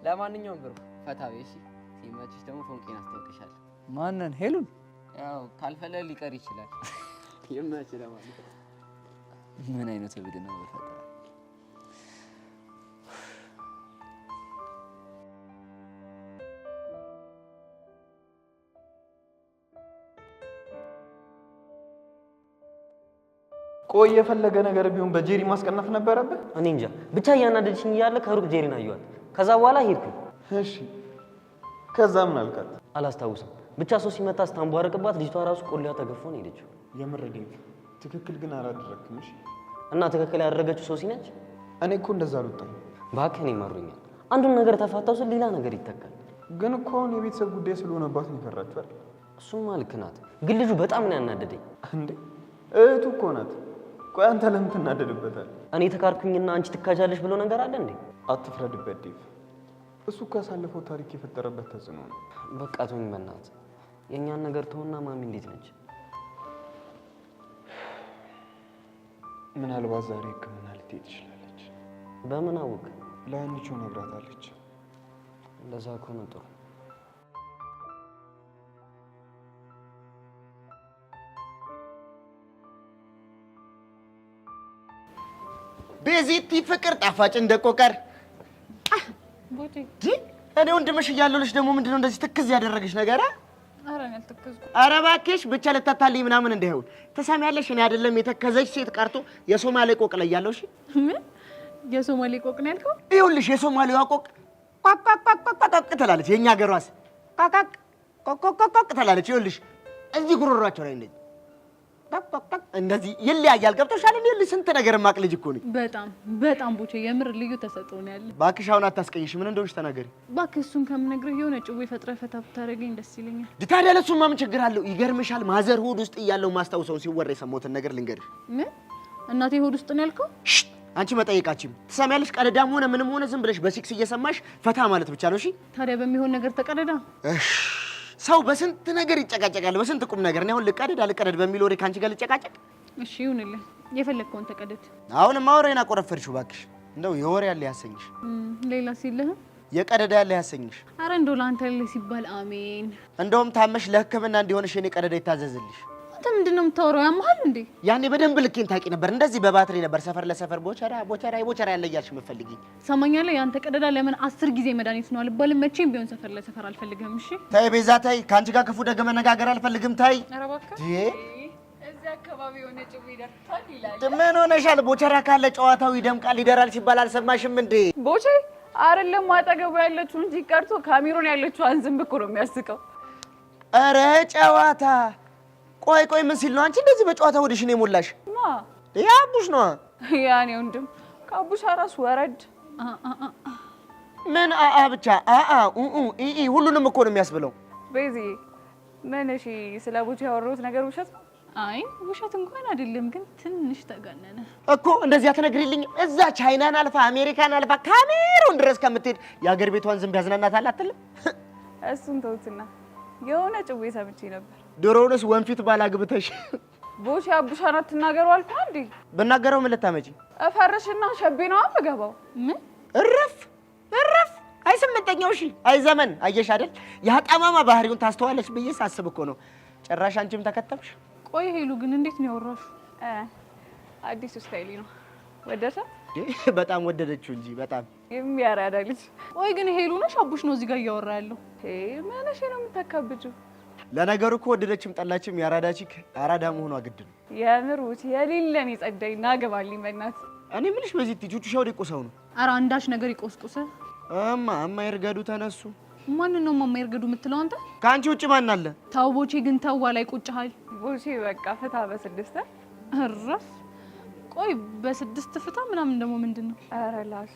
ለማንኛውም ብሩ ፈታ በይ እሺ። ሲመችሽ ደግሞ ፎንቄን አስታውቅሻለሁ። ማንን? ሄሉን? ያው ካልፈለ ሊቀር ይችላል። ይመች ለማለት ምን አይነት እብድ ነው በፈጠረ። ቆይ የፈለገ ነገር ቢሆን በጄሪ ማስቀናት ነበረብህ? እኔ እንጃ ብቻ እያናደድሽኝ እያለ ከሩቅ ጄሪን አየኋት። ከዛ በኋላ ሄድኩኝ። እሺ ከዛ ምን አልካት? አላስታውስም። ብቻ ሰው ሲመጣ ስታንቧረቅባት ልጅቷ ራሱ ቆሊያ ተገፎ ነው ሄደችው። የምረደኝ ትክክል ግን አላደረክም። እሺ እና ትክክል ያደረገችው ሶሲ ነች? እኔ እኮ እንደዛ አልወጣም። እባክህ እኔ መሩኛል። አንዱን ነገር ተፋታው ስል ሌላ ነገር ይተካል። ግን እኮ አሁን የቤተሰብ ጉዳይ ስለሆነባት ነው ይፈራችኋል። እሱማ ልክ ናት። ግን ልጁ በጣም ነው ያናደደኝ። እንዴ እህቱ እኮ ናት። ቆይ አንተ ለምን ትናደድበታል? እኔ ተካርኩኝና አንቺ ትካጃለሽ ብሎ ነገር አለ እንዴ? አትፍረድበት ዴቭ። እሱ እኮ ያሳለፈው ታሪክ የፈጠረበት ተጽዕኖ ነው። በቃ ተወኝ በእናትህ። የእኛን ነገር ተውና ማሚ እንዴት ነች? ምናልባት ዛሬ ሕክምና ልትሄድ ትችላለች። በምን አወቅ? ለአንቺ ነግራታለች። እንደዛ ከሆነ ጥሩ። ቤዚቲ ፍቅር ጣፋጭ እንደቆቀር ቦቴ እኔ ወንድምሽ እያለሁልሽ ደግሞ ምንድነው እንደዚህ ትክዝ ያደረገሽ ነገር? ኧረ እኔ አልተከዝኩም። ኧረ እባክሽ ብቻ ልታታልኝ ምናምን እንዳይሆን ትሰሚያለሽ። እኔ አይደለም የተከዘች ሴት ቀርቶ የሶማሌ ቆቅ ላይ ያለው። እሺ ምን የሶማሌ ቆቅ ነው ያልከው? ይኸውልሽ የሶማሌዋ ቆቅ ቋቋቋቋቋቋቅ ትላለች። የኛ ሀገሯስ ቋቋቅ ቆቆቆቆቅ ትላለች። ይኸውልሽ እዚህ ጉሮሯቸው ላይ እንደዚህ እንደዚህ ይለያያል። ገብቶሻል? ይኸውልሽ ስንት ነገር ማቅ ልጅ እኮ ነኝ። በጣም ቡቼ የምር ልዩ ተሰጥኦ ነው ያለ። እባክሽ አሁን አታስቀይሽ። ምን እንደሆነሽ ተናገሪ። እባክህ እሱን ከምነግርህ የሆነ ጭዌ ፈጥረህ ፈታ ብታደርገኝ ደስ ይለኛል። ታዲያ ለእሱማ ምን ችግር አለው? ይገርምሻል፣ ማዘር ሆድ ውስጥ እያለው ማስታውሰውን ሲወራ የሰማሁትን ነገር ልንገርሽ። ምን እናቴ ሆድ ውስጥ ነው ያልከው? አንቺ መጠየቃችም ትሰሚያለሽ። ቀደዳም ሆነ ምንም ሆነ ዝም ብለሽ በሲክስ እየሰማሽ ፈታ ማለት ብቻ ነው። እሺ ታዲያ በሚሆን ነገር ተቀደዳ። ሰው በስንት ነገር ይጨቃጨቃል፣ በስንት ቁም ነገር። ነው አሁን ልቀደድ በሚል ወሬ ካንቺ ጋር ልጨቃጨቅ? እሺ ይሁንልህ፣ የፈለግከውን ተቀደድ። አሁንማ ወሬን አቆረፈርሽው እባክሽ። እንደው የወሬ ያለ ያሰኝሽ፣ ሌላ ሲልህ የቀደዳ ያለ ያሰኝሽ። አረ እንደው ለአንተ ላይ ሲባል አሜን። እንደውም ታመሽ ለሕክምና እንዲሆንሽ የኔ ቀደዳ ይታዘዝልሽ። አንተ ምንድነው የምታወራው? ያመሃል እንዴ? ያኔ በደንብ ልኬን ታውቂ ነበር። እንደዚህ በባትሪ ነበር ሰፈር ለሰፈር ቦቸራ ያለ እያልሽ የምትፈልጊኝ። ሰማኛለህ? ያንተ ቀደዳ ለምን 10 ጊዜ መድኃኒት ነው አልባልም። መቼም ቢሆን ሰፈር ለሰፈር አልፈልግም። እሺ ተይ ቤዛ ተይ፣ ከአንቺ ጋር ክፉ ደግ መነጋገር አልፈልግም። ታይ ኧረ እባክህ እዚህ አካባቢ የሆነ ጭው ይደርታል ይላል። ምን ሆነሻል? ቦቸራ ካለ ጨዋታው ይደምቃል ይደራል ሲባል አልሰማሽም እንዴ? ቦቼ አይደለም አጠገቡ ያለችው እንጂ ቀርቶ ካሜሮን ያለችው አንዝም እኮ ነው የሚያስቀው። ኧረ ጨዋታ ቆይ ምን ሲል ነው አንቺ እንደዚህ በጨዋታ ወደሽን የሞላሽ? ማ ያቡሽ ነው ያኔ ወንድም ከአቡሻ ራስ ወረድ። ምን ብቻ ሁሉንም እኮ ነው የሚያስብለው። ቤዚ ምን እሺ፣ ስለ ቡቼ ያወራሁት ነገር ውሸት ነው? አይ ውሸት እንኳን አይደለም ግን ትንሽ ተጋነነ እኮ እንደዚህ አትነግሪልኝ እዛ ቻይናን አልፋ አሜሪካን አልፋ ካሜሩን ድረስ ከምትሄድ የአገር ቤቷን ዝም ቢያዝናናታል አትልም እሱን ተውትና የሆነ ጭዌ ሰምቼ ነበር ድሮውንስ ወንፊት ባላግብተሽ ቦሽ አቡሻና ተናገሩ አልኩ እንዴ በናገረው ምን ልታመጪ እፈርሽና ሸቤ ነው አምገባው ምን እረፍ አይ ስምንተኛው እሺ አይ ዘመን አየሽ አይደል ያጣማማ ባህሪውን ታስተዋለች ብዬ ሳስብ እኮ ነው ጭራሽ አንቺም ተከተምሽ ቆይ ሄሉ ግን እንዴት ነው ያወራሹ አዲስ ስታይል ነው ወደሰ በጣም ወደደችው እንጂ በጣም የሚያራዳ ልጅ ቆይ ግን ሄሉ ነሽ አቡሽ ነው እዚህ ጋር ያወራ ያለው ማለሽ ነው የምታካብጁ ለነገሩ እኮ ወደደችም ጠላችም ያራዳችክ አራዳ መሆኗ ግድ ነው ያምሩት የሌለን ይጸዳይና ገባልኝ በእናት እኔ ምንሽ በዚህ ትጁቹሻው ዲቆሰው ነው ኧረ አንዳች ነገር ይቆስቁሰ እማ ይርገዱ ተነሱ ማን ነው ማማ ይርገዱ የምትለው አንተ ካንቺ ውጪ ማን አለ ታው ቦቼ ግን ታዋ ላይ ቁጭሃል ቦቼ በቃ ፍታ በስድስት እረፍ ቆይ በስድስት ፍታ ምናምን ደግሞ ምንድነው ኧረ ላሽ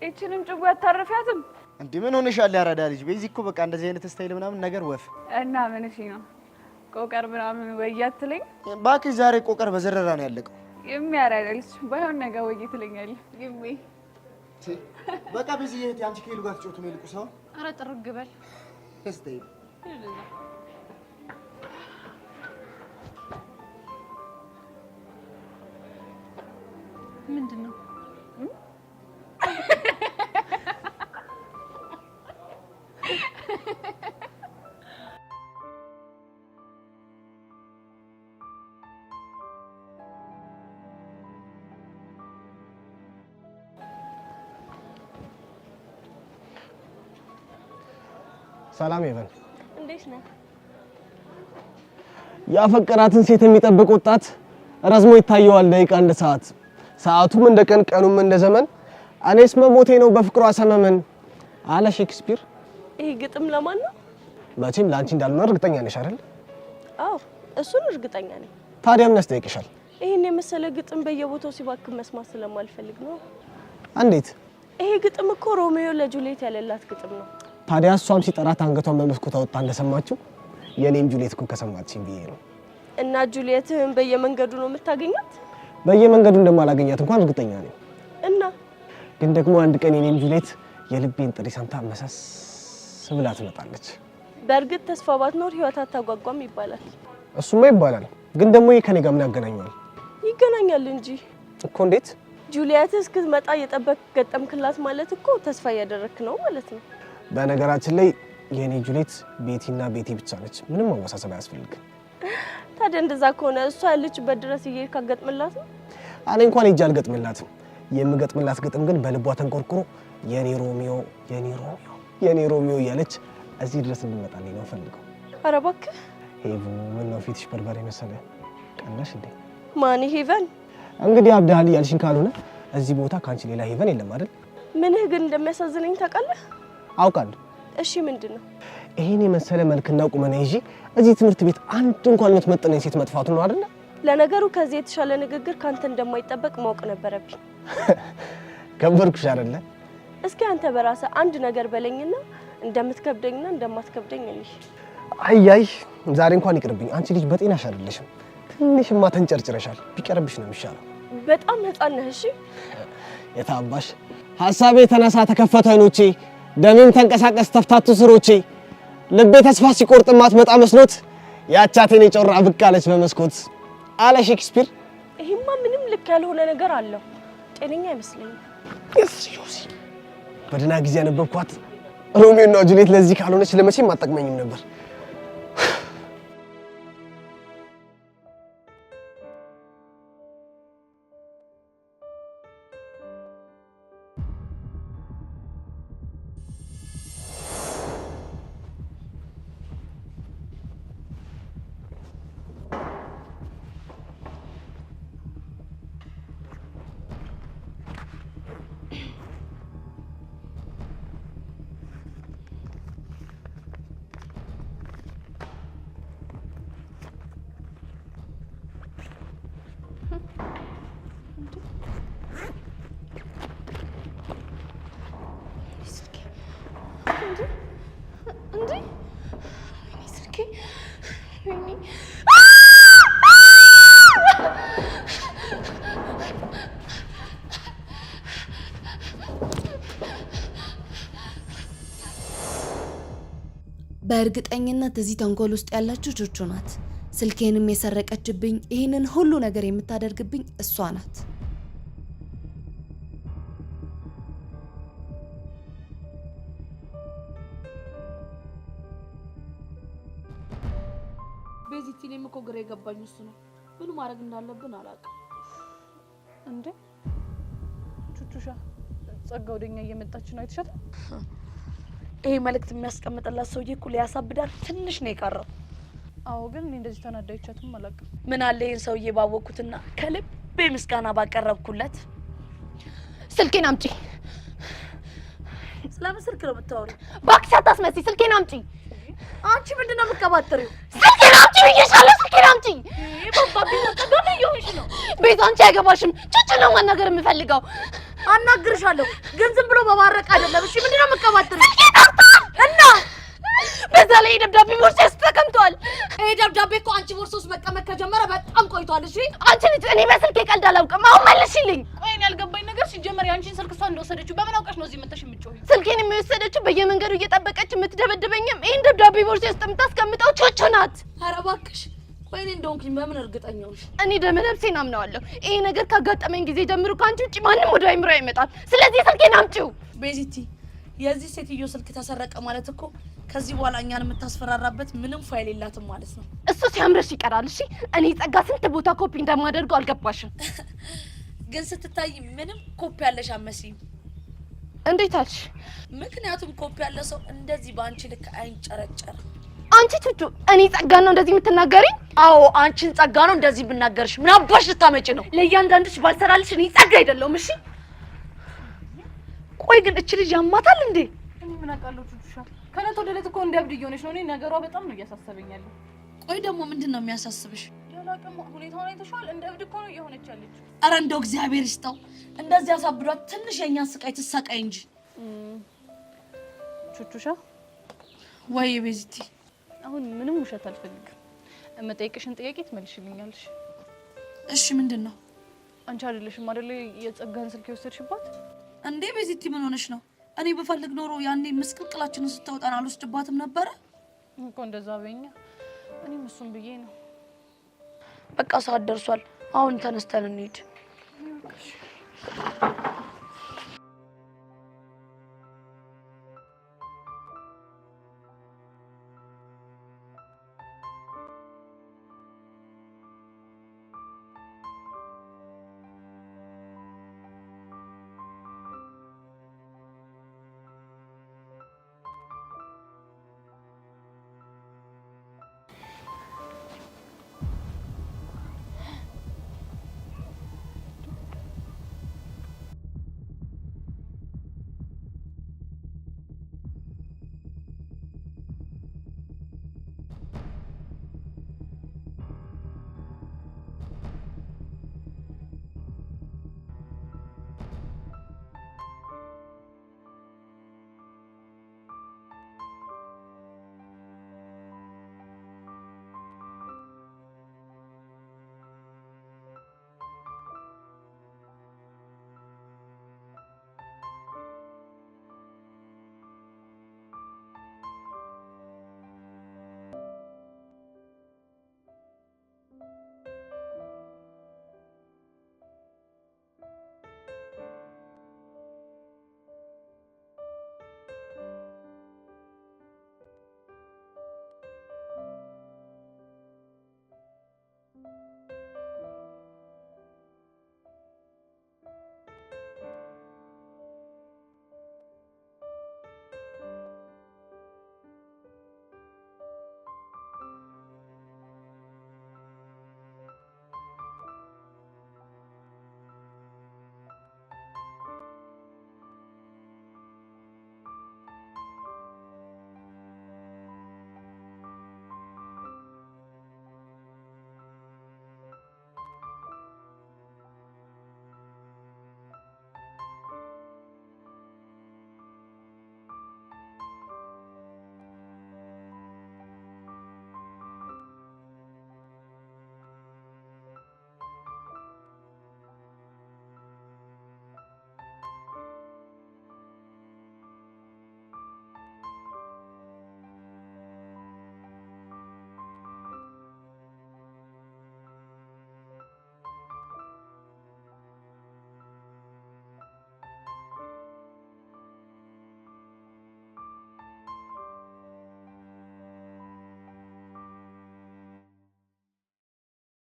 እቺንም ጭቡ ያታረፊያትም እንዴ ምን ሆነሻል ያራዳ ልጅ በዚህ እኮ በቃ እንደዚህ አይነት ስታይል ምናምን ነገር ወፍ እና ምን እሺ ነው ቆቀር ምናምን ወያትለኝ ባክሽ ዛሬ ቆቀር በዘረራ ነው ያለቀው የሚያራዳ ልጅ ባይሆን ነገ ወይትለኛል ይሜ በቃ በዚህ እህቴ አንቺ ከሄሉ ጋር ትጮቱ ነው ይልቁ ሰው ኧረ ጥርግ በል እስቲ ምንድነው ሰላም ይበል እንዴት ነህ ያፈቀራትን ሴት የሚጠብቅ ወጣት ረዝሞ ይታየዋል ደቂቃ እንደ ሰዓት ሰዓቱም እንደ ቀን ቀኑም እንደ ዘመን እኔስ መሞቴ ነው በፍቅሯ ሰመመን አለ ሼክስፒር ይሄ ግጥም ለማን ነው መቼም ላንቺ እንዳልሆነ እርግጠኛ ነሽ አይደል አዎ እሱን እርግጠኛ ነኝ ታዲያ ምን ያስጠይቅሻል ይሄን የመሰለ ግጥም በየቦታው ሲባክ መስማት ስለማልፈልግ ነው እንዴት ይሄ ግጥም እኮ ሮሚዮ ለጁሊየት ያለላት ግጥም ነው ታዲያ እሷም ሲጠራት አንገቷን በመስኮት አወጣ እንደሰማችሁ የኔም ጁሊየት እኮ ከሰማችኝ ብዬ ነው እና ጁሊየትህን በየመንገዱ ነው የምታገኛት በየመንገዱ እንደማላገኛት እንኳን እርግጠኛ ነኝ እና ግን ደግሞ አንድ ቀን የኔም ጁሊየት የልቤን ጥሪ ሰምታ መሰስ ብላ ትመጣለች በእርግጥ ተስፋ ባትኖር ህይወት አታጓጓም ይባላል እሱማ ይባላል ግን ደግሞ ከኔ ጋር ምን ያገናኛል ይገናኛል እንጂ እኮ እንዴት ጁሊየት እስክትመጣ የጠበቅ ገጠምክላት ማለት እኮ ተስፋ እያደረክ ነው ማለት ነው በነገራችን ላይ የኔ ጁሊየት ቤቲና ቤቲ ብቻ ነች ምንም ማወሳሰብ አያስፈልግም ታዲያ እንደዛ ከሆነ እሷ ያለችበት ድረስ እየሄድክ አትገጥምላት ነው እኔ እንኳን ሄጄ አልገጥምላትም የምገጥምላት ግጥም ግን በልቧ ተንቆርቁሮ የኔ ሮሚዮ እያለች እዚህ ድረስ እንድመጣልኝ ነው ፈልገው ኧረ እባክህ ሄቡ ምን ነው ፊትሽ በርበሬ መሰለ ቀናሽ እንዴ ማን ሄቨን እንግዲህ አብዳል ያልሽን ካልሆነ እዚህ ቦታ ካንቺ ሌላ ሄቨን የለም አይደል ምንህ ግን እንደሚያሳዝነኝ ታውቃለህ አውቃለሁ እሺ ምንድነው ይሄኔ መሰለ መልክና ቁመና ይዤ እዚህ ትምህርት ቤት አንድ እንኳን የምትመጥነኝ ሴት መጥፋቱ ነው አይደል ለነገሩ ከዚህ የተሻለ ንግግር ካንተ እንደማይጠበቅ ማወቅ ነበረብኝ ከበርኩሽ አይደል እስኪ አንተ በራስህ አንድ ነገር በለኝና እንደምትከብደኝና እንደማትከብደኝ እንይ አያይ ዛሬ እንኳን ይቅርብኝ አንቺ ልጅ በጤናሽ አይደለሽም ትንሽማ ተንጨርጭረሻል ቢቀርብሽ ነው የሚሻለው በጣም ህፃን ነህ እሺ የታባሽ ሐሳቤ ተነሳ ተከፈተ አይኖቼ ደሜም ተንቀሳቀስ ተፍታቱ ስሮቼ ልቤ ተስፋ ሲቆርጥ ማትመጣ መስሎት ያቻቴን ጮራ ብቅ አለች በመስኮት አለ ሼክስፒር ይሄማ ምንም ልክ ያልሆነ ነገር አለው ጤነኛ አይመስለኝም ዮሲ በደህና ጊዜ ያነበብኳት ሮሚዮና ጁሊየት ለዚህ ካልሆነች ለመቼም አጠቅመኝም ነበር እንዴ ስልኬ በእርግጠኝነት እዚህ ተንኮል ውስጥ ያላችሁ ቹቹ ናት። ስልኬንም የሰረቀችብኝ ይህንን ሁሉ ነገር የምታደርግብኝ እሷ ናት። ቤዚቲ እኔም እኮ ግራ የገባኝ እሱ ነው። ምን ማድረግ እንዳለብን አላውቅም። እንዴ ቹቹሻ ጸጋ ወደኛ እየመጣች ነው አይተሻል? ይሄ መልእክት የሚያስቀምጥላት ሰውዬ እኮ ሊያሳብዳት ትንሽ ነው የቀረው። አዎ ግን እኔ እንደዚህ ተናዳይቻትም አላውቅም። ምን አለ ይሄን ሰውዬ ባወቅኩትና ከልቤ ምስጋና ባቀረብኩለት። ስልኬን አምጪ። ስለምን ስልክ ነው የምታወሪው? እባክሽ አታስመስይ። ስልኬን አምጪ። አንቺ ምንድነው የምትቀባጥሪው? ስልኬን አምጪ ብዬሻለሁ። ስልኬን አምጪ። ባባቢ ወጣ ይሆንሽ ነው። ቤዛ አንቺ አይገባሽም። ቹቹ ነው ማናገር የምፈልገው። አናግርሻለሁ ግን ዝም ብሎ በማረቅ አይደለም። እሺ ምንድነው የምትቀባጥሪው? እና በዛ ላይ ደብዳቤ ቦርሳ ውስጥ ተቀምጧል። ይሄ ደብዳቤ እኮ አንቺ ቦርሳ ውስጥ መቀመጥ ከጀመረ በጣም ቆይቷል። እሺ አንቺ ልጅ እኔ በስልኬ ቀልድ አላውቅም። አሁን መልሽልኝ። ቆይ እኔ ያልገባኝ ነገር ሲጀመር ያንቺን ስልክ እሷ እንደወሰደችው በምን አውቀሽ ነው እዚህ መተሽ የምትጮሂው? ስልኬን የሚወሰደችው በየመንገዱ እየጠበቀች የምትደበድበኝም ይሄን ደብዳቤ ቦርሳ ውስጥ የምታስቀምጠው ቹቹ ናት። ኧረ እባክሽ ቆይ እኔ እንደሆንኩኝ በምን እርግጠኛ ነሽ? እኔ ደመ ነፍሴን አምነዋለሁ። ይሄ ነገር ካጋጠመኝ ጊዜ ጀምሮ ከአንቺ ውጭ ማንም ወደ አይምሮ አይመጣም። ስለዚህ ስልኬን አምጪው። ቤዚቲ የዚህ ሴትዮ ስልክ ተሰረቀ ማለት እኮ ከዚህ በኋላ እኛን የምታስፈራራበት ምንም ፋይል የላትም ማለት ነው። እሱ ሲያምርሽ ይቀራል። እሺ እኔ ጸጋ ስንት ቦታ ኮፒ እንደማደርገው አልገባሽም? ግን ስትታይ ምንም ኮፒ ያለሽ አትመስይም። እንዴት አልሽ? ምክንያቱም ኮፒ ያለ ሰው እንደዚህ በአንቺ ልክ አይንጨረጨርም። አንቺ ቹቹ እኔ ጸጋ ነው እንደዚህ የምትናገሪኝ? አዎ አንቺን ጸጋ ነው እንደዚህ ብናገርሽ ምን አባሽ ልታመጪ ነው? ለእያንዳንድሽ ባልሰራልሽ እኔ ጸጋ አይደለሁም። እሺ ቆይ ግን እቺ ልጅ ያማታል እንዴ? እኔ ምን አውቃለሁ ቹቹሻ። ከእለት ወደ እለት እኮ እንዲያብድ እየሆነች ነው። እኔ ነገሯ በጣም ነው እያሳሰበኝ ያለው። ቆይ ደግሞ ምንድን ነው የሚያሳስብሽ? ያላቅም ሁኔታውን አይተሽዋል? እንደ እብድ እኮ ነው እየሆነች ያለችው። ኧረ እንደው እግዚአብሔር ይስጠው እንደዚህ ያሳብዷት። ትንሽ የእኛን ስቃይ ትሳቃይ እንጂ። ቹቹሻ ወይ ቤዚቲ አሁን ምንም ውሸት አልፈልግም። የምጠይቅሽን ጥያቄ ትመልሽልኛለሽ? እሺ ምንድን ነው? አንቺ አይደለሽም አይደለ የጸጋን ስልክ የወሰድሽባት? እንዴ ቤዚቲ ምን ሆነሽ ነው? እኔ በፈልግ ኖሮ ያኔ ምስቅልቅላችንን ስታወጣን አልወስድባትም ነበረ እኮ። እንደዛ በኛ እኔም እሱም ብዬ ነው። በቃ ሰዓት ደርሷል። አሁን ተነስተን እንሂድ።